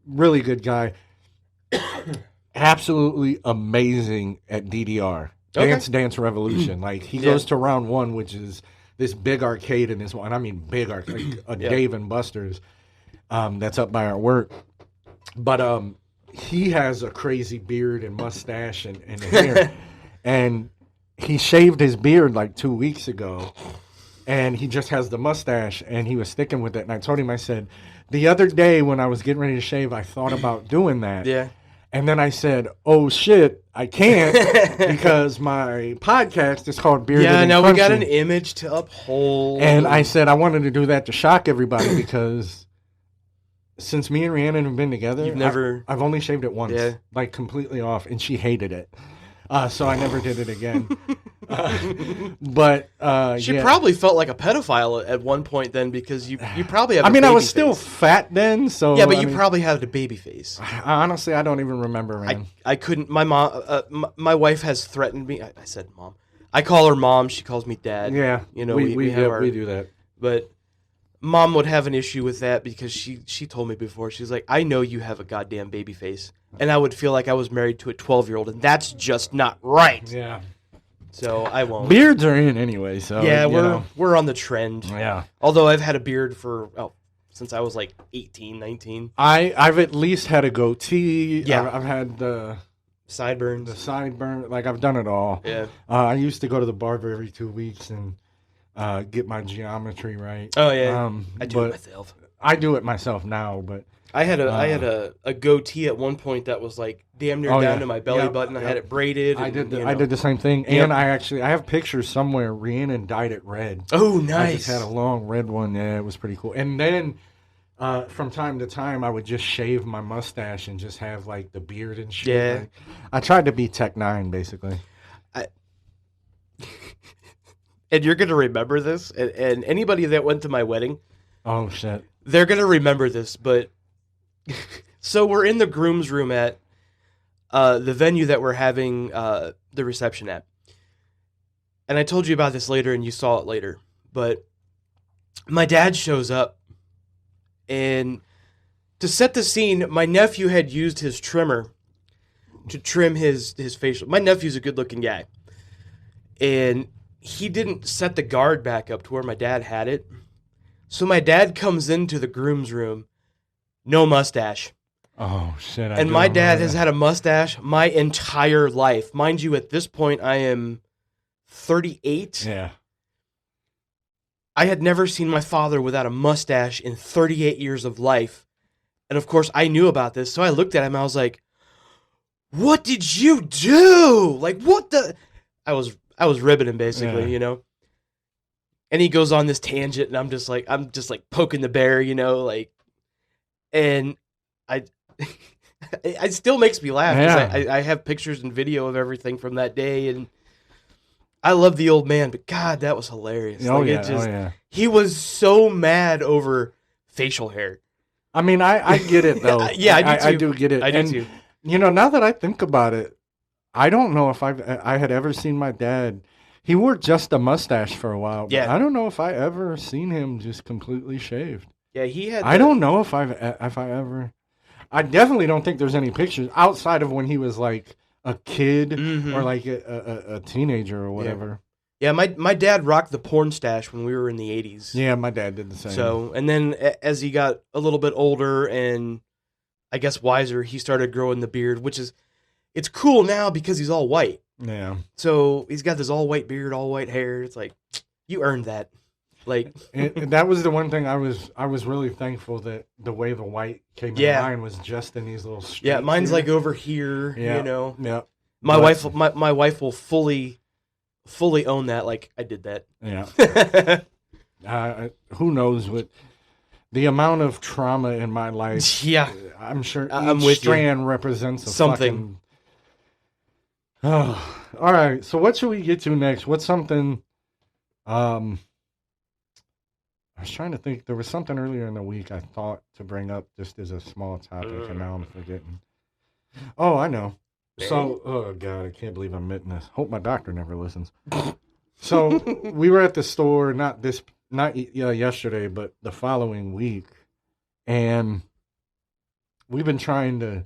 really good guy. Absolutely amazing at DDR. Okay. Dance Revolution. Like he Yeah. goes to round one, which is this big arcade in this one. I mean big arcade, like a Yeah. Dave and Buster's that's up by our work. But he has a crazy beard and mustache and hair. And he shaved his beard like 2 weeks ago. And he just has the mustache and he was sticking with it. And I told him, I said, the other day when I was getting ready to shave, I thought about doing that. Yeah. And then I said, "Oh shit, I can't because my podcast is called Bearded Yeah. and Now we got Crunchy." an image to uphold. And I said I wanted to do that to shock everybody because since me and Rhiannon have been together, You've never- I've only shaved it once, Yeah. like completely off, and she hated it. So I never did it again. But she yeah. probably felt like a pedophile at one point then because you probably have. I a mean, I baby was still face. fat then, so Yeah, but I you mean, probably had a baby face. honestly, I don't even remember, man. I couldn't. My mom, my wife has threatened me. I said mom. I call her mom. She calls me dad. Yeah, you know we have our, do that. But mom would have an issue with that because she told me before. She's like, I know you have a goddamn baby face, and I would feel like I was married to a 12-year-old, and that's just not right. Yeah, So I won't. beards are in anyway. So Yeah, you know. we're on the trend. Yeah. Although I've had a beard since I was like 18, 19. I've at least had a goatee. Yeah. I've had the Sideburns. sideburn. Like I've done it all. Yeah. I used to go to the barber every 2 weeks and get my geometry right. Oh yeah. I do it but myself. I do it myself now, but I had a goatee at one point that was like damn near down to my belly Yep, button. I yep. had it braided. I and, did you I know. did the same thing. Yep. And I have pictures somewhere. Rhiannon dyed it red. Oh, I nice. just had a long red one. Yeah, it was pretty cool. And then from time to time, I would just shave my mustache and just have like the beard and shit. Yeah. Like, I tried to be Tech 9, basically. And you're gonna remember this, and anybody that went to my wedding, Oh, shit. they're gonna remember this. But so we're in the groom's room at the venue that we're having the reception at, and I told you about this later, and you saw it later. But my dad shows up, And to set the scene, my nephew had used his trimmer to trim his facial. My nephew's a good-looking guy. And he didn't set the guard back up to where my dad had it. So my dad comes into the groom's room, no mustache. Oh, shit. And my dad has had a mustache my entire life. Mind you, at this point, I am 38. Yeah. I had never seen my father without a mustache in 38 years of life. And of course, I knew about this. So I looked at him. I was like, what did you do? Like, what the? I was ribbing him, basically, you know? And he goes on this tangent, and I'm just like poking the bear, you know, like, and it still makes me laugh because I have pictures and video of everything from that day, and I love the old man, but God, that was hilarious. Oh, like, he was so mad over facial hair. I mean, I get it, though. Yeah, I do too. I do get it. I do too. You know, now that I think about it, I don't know if I had ever seen my dad. He wore just a mustache for a while. But I don't know if I ever seen him just completely shaved. Yeah, he had. I don't know if I ever. I definitely don't think there's any pictures outside of when he was like a kid or like a teenager or whatever. Yeah, my dad rocked the porn stash when we were in the 80s. Yeah, my dad did the same. So, and then as he got a little bit older and I guess wiser, he started growing the beard, which is, it's cool now because he's all white. Yeah. So he's got this all white beard, all white hair. It's like, you earned that. Like, that was the one thing I was really thankful that the way the white came in mine was just in these little streaks. Yeah, mine's here. like over here, you know. Yeah. My wife will fully own that, like, I did that. Yeah. Who knows what the amount of trauma in my life. Yeah. I'm sure I'm each with strand represents something. Oh, all right. So what should we get to next? What's something I was trying to think. There was something earlier in the week I thought to bring up just as a small topic, and now I'm forgetting. Oh, I know. So, oh God, I can't believe I'm admitting this. Hope my doctor never listens. So we were at the store, not yesterday, but the following week, and we've been trying to,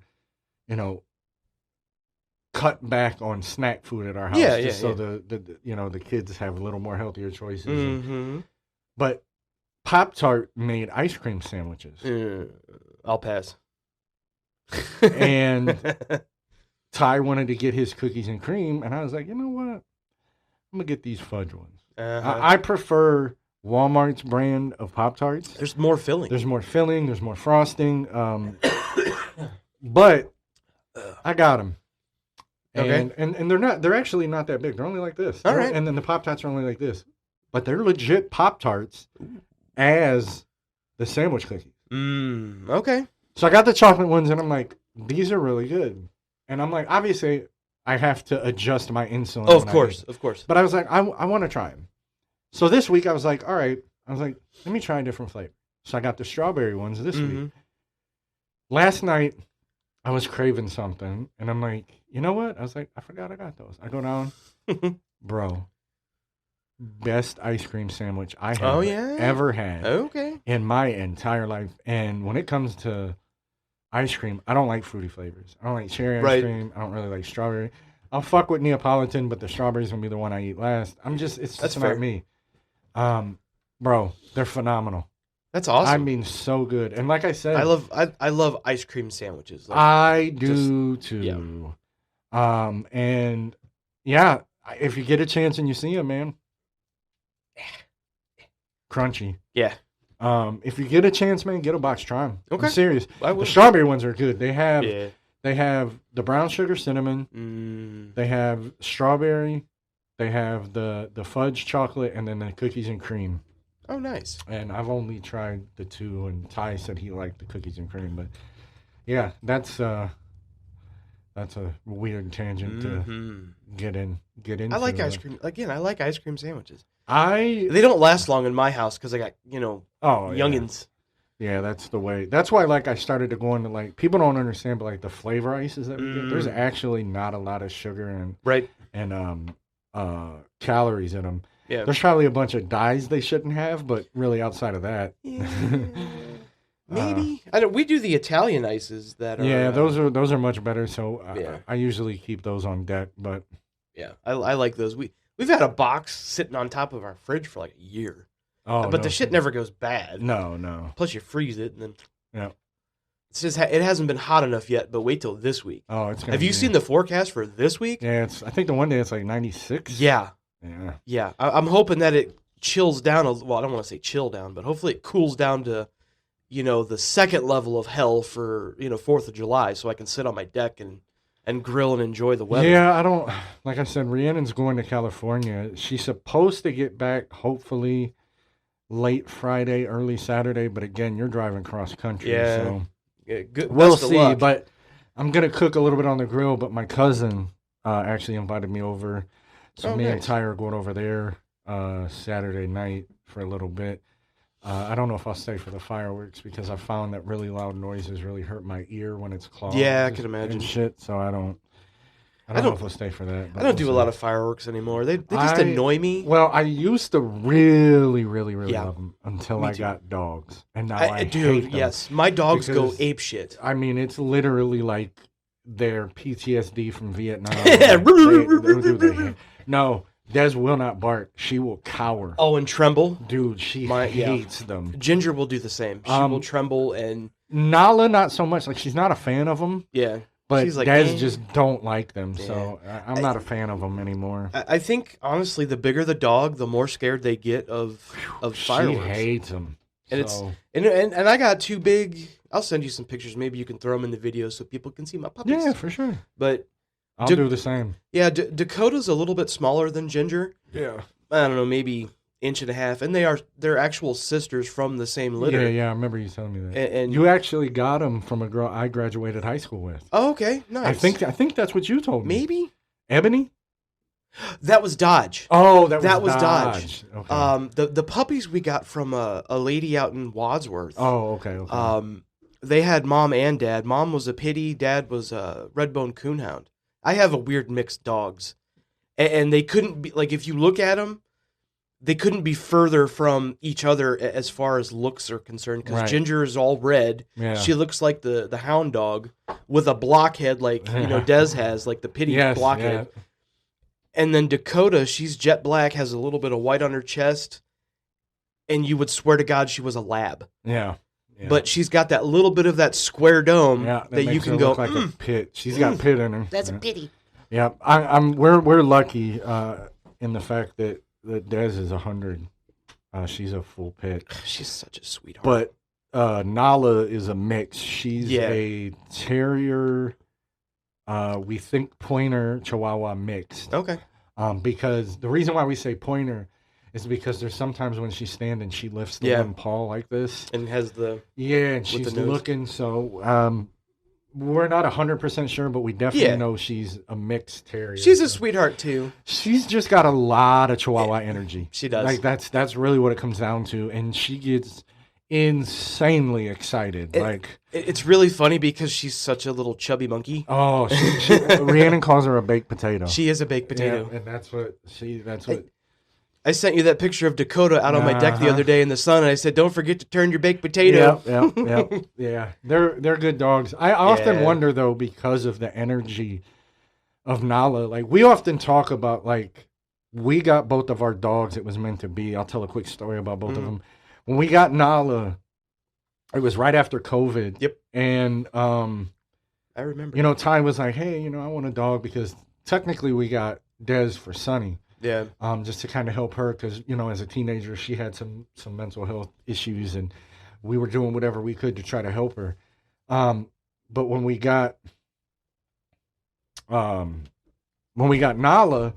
cut back on snack food at our house, so the kids have a little more healthier choices. Mm-hmm. But Pop-Tart made ice cream sandwiches. I'll pass. And Ty wanted to get his cookies and cream, and I was like, you know what? I'm going to get these fudge ones. I prefer Walmart's brand of Pop-Tarts. There's more filling. There's more filling. There's more frosting. But I got them. And, Okay. and they're actually not that big. They're only like this. All right. And then the Pop-Tarts are only like this. But they're legit Pop-Tarts as the sandwich cookies. Okay. So I got the chocolate ones, and I'm like, these are really good. And I'm like, obviously, I have to adjust my insulin. Oh, of course. But I was like, I want to try them. So this week, I was like, all right. I was like, let me try a different flavor. So I got the strawberry ones this week. Last night, I was craving something, and I'm like, you know what? I was like, I forgot I got those. I go down, bro, best ice cream sandwich I have ever had in my entire life. And when it comes to ice cream, I don't like fruity flavors. I don't like cherry ice cream. I don't really like strawberry. I'll fuck with Neapolitan, but the strawberry's gonna be the one I eat last. It's just not me. Bro, they're phenomenal. That's awesome. I mean, so good. And like I said, I love ice cream sandwiches. Like, I do too. Yeah. And yeah, if you get a chance and you see them, man, crunchy. Yeah. If you get a chance, man, get a box. Try them. Okay. I'm serious. The strawberry ones are good. They have the brown sugar cinnamon. They have strawberry. They have the fudge chocolate, and then the cookies and cream. Oh, nice. And I've only tried the two, and Ty said he liked the cookies and cream. But yeah, that's a weird tangent to get into. I like ice cream. Again, I like ice cream sandwiches. They don't last long in my house because I got, youngins. Yeah, that's the way. That's why, I started to go into, people don't understand, but, the flavor ices that we get, there's actually not a lot of sugar and calories in them. Yeah. There's probably a bunch of dyes they shouldn't have, but really outside of that. Yeah. Maybe I don't. We do the Italian ices that are. Yeah, those are much better. So Yeah. I usually keep those on deck. But Yeah, I like those. We've had a box sitting on top of our fridge for like a year, oh, but no, the shit never goes bad. no. Plus, you freeze it, and then Yeah. it's just it hasn't been hot enough yet. But wait till this week. Oh, it's. Have you seen the forecast for this week? Yeah, I think the one day it's like 96. Yeah, Yeah. yeah. I'm hoping that it chills down. Well, I don't want to say chill down, but hopefully it cools down to, the second level of hell for 4th of July, so I can sit on my deck and grill and enjoy the weather. Yeah, I don't. Like I said, Rhiannon's going to California. She's supposed to get back hopefully late Friday, early Saturday. But again, you're driving cross country, Yeah. so Yeah, good. we'll best of see. luck. But I'm gonna cook a little bit on the grill. But my cousin actually invited me over, so Oh, me and nice. Ty are going over there Saturday night for a little bit. I don't know if I'll stay for the fireworks because I found that really loud noises really hurt my ear when it's clogged. Yeah, I can imagine. And shit, so I don't know if I'll stay for that. I don't do a lot of fireworks anymore. They just annoy me. Well, I used to really Yeah. love them until Me I too. got dogs, and now I Dude, hate them. yes, my dogs go Because- ape shit. I mean, it's literally like their PTSD from Vietnam. No, Des will not bark. She will cower. Oh, and tremble. Dude, she Yeah. hates them. Ginger will do the same. She will tremble and Nala, not so much. Like, she's not a fan of them, yeah. but She's like, Des "Eh." just don't like them. So I'm not a fan of them anymore. I think honestly, the bigger the dog, the more scared they get of fireworks. She hates them. And so. and I got two big. I'll send you some pictures. Maybe you can throw them in the video so people can see my puppies. Yeah, for sure. But I'll Dude- do the same. yeah, Dakota's a little bit smaller than Ginger. Yeah. I don't know, maybe inch and a half, and they're actual sisters from the same litter. Yeah, I remember you telling me that. And You actually got them from a girl I graduated high school with. oh, okay, nice. I think that's what you told me. maybe Ebony? that was Dodge. Oh, that That was Dodge. Okay. The puppies we got from a lady out in Wadsworth. Oh, okay. They had mom and dad. Mom was a pitty, dad was a red-bone coonhound. I have a weird mixed dogs, and they couldn't be like if you look at them, they couldn't be further from each other as far as looks are concerned. Because Right. Ginger is all red. Yeah. She looks like the hound dog with a blockhead, like Des has, like the pitty Yes, blockhead. yeah. And then Dakota, she's jet black, has a little bit of white on her chest, and you would swear to God she was a lab. Yeah. But she's got that little bit of that square dome that that you makes can her go. look like a pit. She's got pit in her. That's yeah. a pity. Yeah, we're lucky in the fact that Des is 100. She's a full pit. She's such a sweetheart. But Nala is a mix. She's Yeah. a terrier. We think pointer Chihuahua mixed. Okay. Because the reason why we say pointer is because there's sometimes when she's standing, she lifts the Yeah. one paw like this. And has the Yeah, and the she's nose. looking. So we're not 100% sure, but we definitely Yeah. know she's a mixed terrier. she's a So sweetheart too. she's just got a lot of Chihuahua energy. She does. Like that's really what it comes down to, and she gets insanely excited. It's really funny because she's such a little chubby monkey. Rhiannon calls her a baked potato. She is a baked potato. Yeah, and that's what. I sent you that picture of Dakota out on my deck the other day in the sun, and I said, "Don't forget to turn your baked potato." Yeah. They're good dogs. I often Yeah. wonder though, because of the energy of Nala. Like we often talk about, like we got both of our dogs. It was meant to be. I'll tell a quick story about both of them. When we got Nala, it was right after COVID. Yep. And I remember. Ty was like, "Hey, I want a dog," because technically we got Des for Sunny. Yeah. Just to kind of help her because, as a teenager, she had some mental health issues, and we were doing whatever we could to try to help her. But when we got Nala,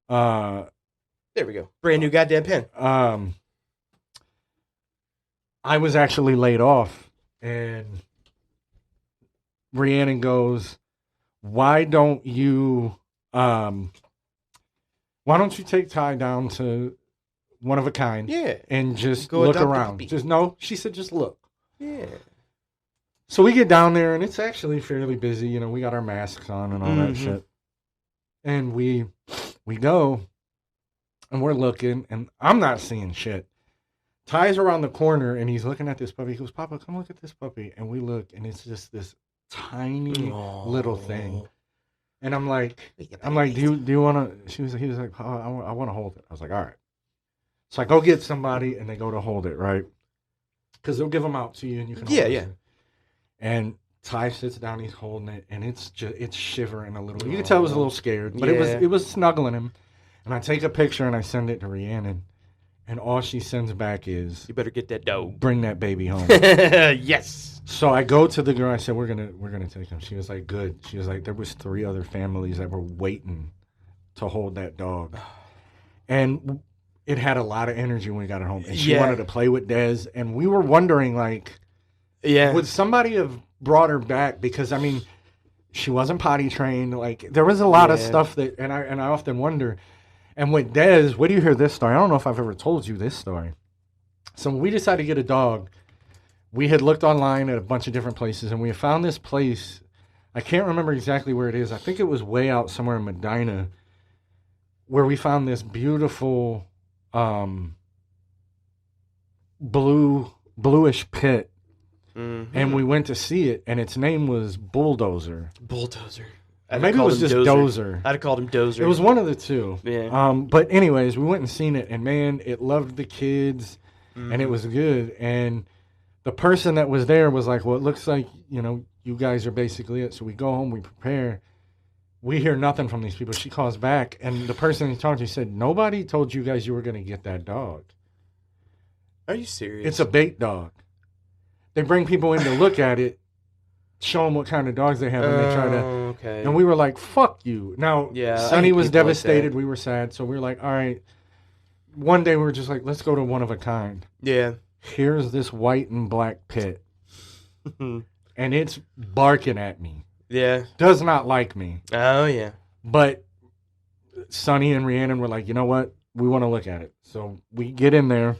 There we go. Brand new goddamn pen. I was actually laid off, and Rhiannon goes, why don't you take Ty down to One of a Kind Yeah. and just Go look adopt a around? puppy. She said, just look. Yeah. So we get down there, and it's actually fairly busy. We got our masks on and all that shit. And we go, and we're looking, and I'm not seeing shit. Ty's around the corner and he's looking at this puppy. He goes, Papa, come look at this puppy. And we look and it's just this tiny little thing. And I'm like, do you want to? He was like, oh, I want to hold it. I was like, all right. So I go get somebody and they go to hold it, right? Because they'll give them out to you and you can hold it. Yeah. And Ty sits down, he's holding it, and it's shivering a little. You can tell it was a little scared, but it was snuggling him. And I take a picture and I send it to Rhiannon, and all she sends back is, "You better get that dog. Bring that baby home." Yes. So I go to the girl. I said, "We're gonna take him." She was like, "Good." She was like, "There was 3 other families that were waiting to hold that dog," and it had a lot of energy when we got it home. And she wanted to play with Dez, and we were wondering, like, would somebody have brought her back? Because I mean, she wasn't potty trained. Like, there was a lot of stuff that, and I often wonder. And with Dez, where do you hear this story? I don't know if I've ever told you this story. So when we decided to get a dog, we had looked online at a bunch of different places, and we found this place. I can't remember exactly where it is. I think it was way out somewhere in Medina, where we found this beautiful bluish pit. Mm-hmm. And we went to see it, and its name was Bulldozer. Maybe it was just Dozer. I'd have called him Dozer. It was one of the two. Yeah. But anyways, we went and seen it, and man, it loved the kids, and it was good. And the person that was there was like, well, it looks like, you guys are basically it. So we go home, we prepare. We hear nothing from these people. She calls back, and the person he talked to said, nobody told you guys you were going to get that dog. Are you serious? It's a bait dog. They bring people in to look at it, show them what kind of dogs they have, and they try to. Okay. And we were like, "Fuck you!" Now, Sonny was devastated. We were sad, so we were like, "All right." One day we were just like, "Let's go to one of a kind." Yeah. Here's this white and black pit, and it's barking at me. Yeah. Does not like me. Oh yeah. But Sonny and Rhiannon were like, "You know what? We want to look at it." So we get in there,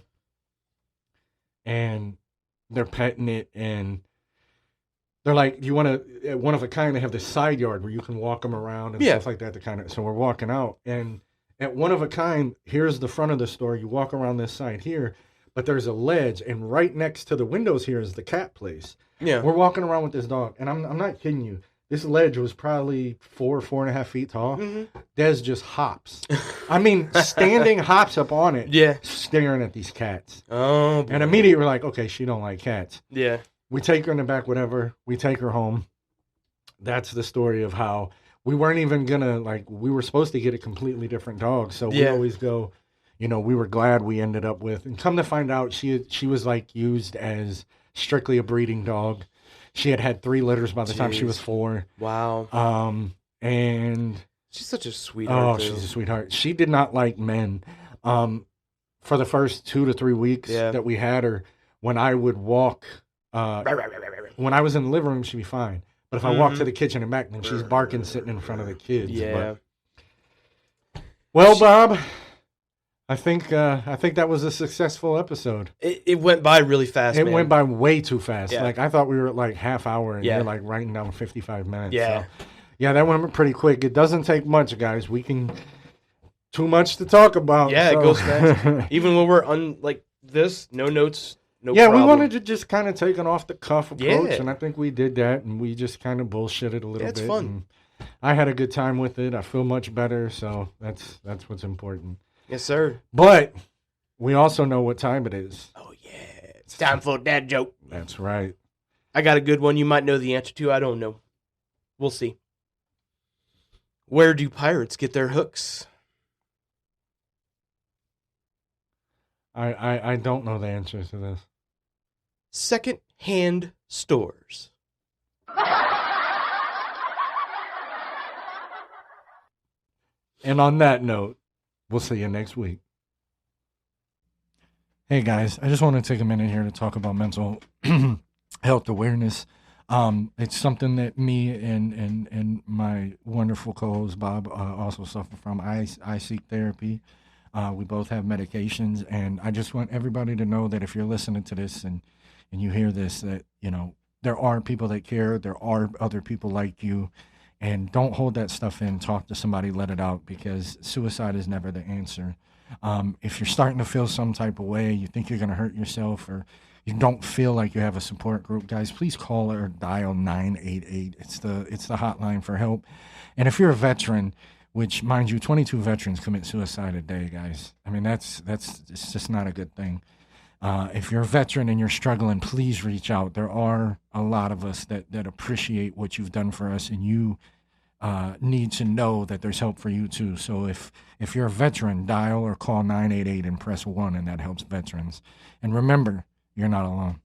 and they're petting it, and they're like, "Do you want to?" At one of a kind, they have this side yard where you can walk them around and stuff like that. So we're walking out, and at one of a kind, here's the front of the store. You walk around this side here, but there's a ledge, and right next to the windows here is the cat place. Yeah, we're walking around with this dog, and I'm not kidding you. This ledge was probably 4.5 feet tall. Mm-hmm. Des just hops. I mean, standing hops up on it. Yeah. Staring at these cats. Oh, boy. And immediately we're like, okay, she don't like cats. Yeah. We take her in the back, whatever. We take her home. That's the story of how we weren't even going to, we were supposed to get a completely different dog. So we always go, we were glad we ended up with. And come to find out, she was, used as strictly a breeding dog. She had 3 litters by the time she was 4. Wow. And she's such a sweetheart. Oh, she's a sweetheart. She did not like men. For the first 2 to 3 weeks that we had her, when I would walk, when I was in the living room, she'd be fine. But if I walk to the kitchen and back, then she's barking sitting in front of the kids. Yeah. Well, Bob, I think that was a successful episode. It went by really fast. It went by way too fast. Yeah. I thought we were at half hour, and you're writing down 55 minutes. Yeah. So, that went pretty quick. It doesn't take much, guys. We can too much to talk about. Yeah, so. It goes fast. Even when we're this, no notes, no problem. We wanted to just kind of take an off the cuff approach, and I think we did that, and we just kind of bullshitted a little bit. It's fun. I had a good time with it. I feel much better, so that's what's important. Yes, sir. But we also know what time it is. Oh, yeah. It's time for a dad joke. That's right. I got a good one you might know the answer to. I don't know. We'll see. Where do pirates get their hooks? I don't know the answer to this. Second-hand stores. And on that note, we'll see you next week. Hey guys, I just want to take a minute here to talk about mental health awareness. It's something that me and my wonderful co-host Bob also suffer from. I seek therapy. We both have medications, and I just want everybody to know that if you're listening to this and you hear this, that there are people that care. There are other people like you. And don't hold that stuff in. Talk to somebody, let it out, because suicide is never the answer. If you're starting to feel some type of way, you think you're going to hurt yourself, or you don't feel like you have a support group, guys, please call or dial 988. It's the hotline for help. And if you're a veteran, which, mind you, 22 veterans commit suicide a day, guys. I mean, that's it's just not a good thing. If you're a veteran and you're struggling, please reach out. There are a lot of us that appreciate what you've done for us, and you need to know that there's help for you too. So if you're a veteran, dial or call 988 and press 1, and that helps veterans. And remember, you're not alone.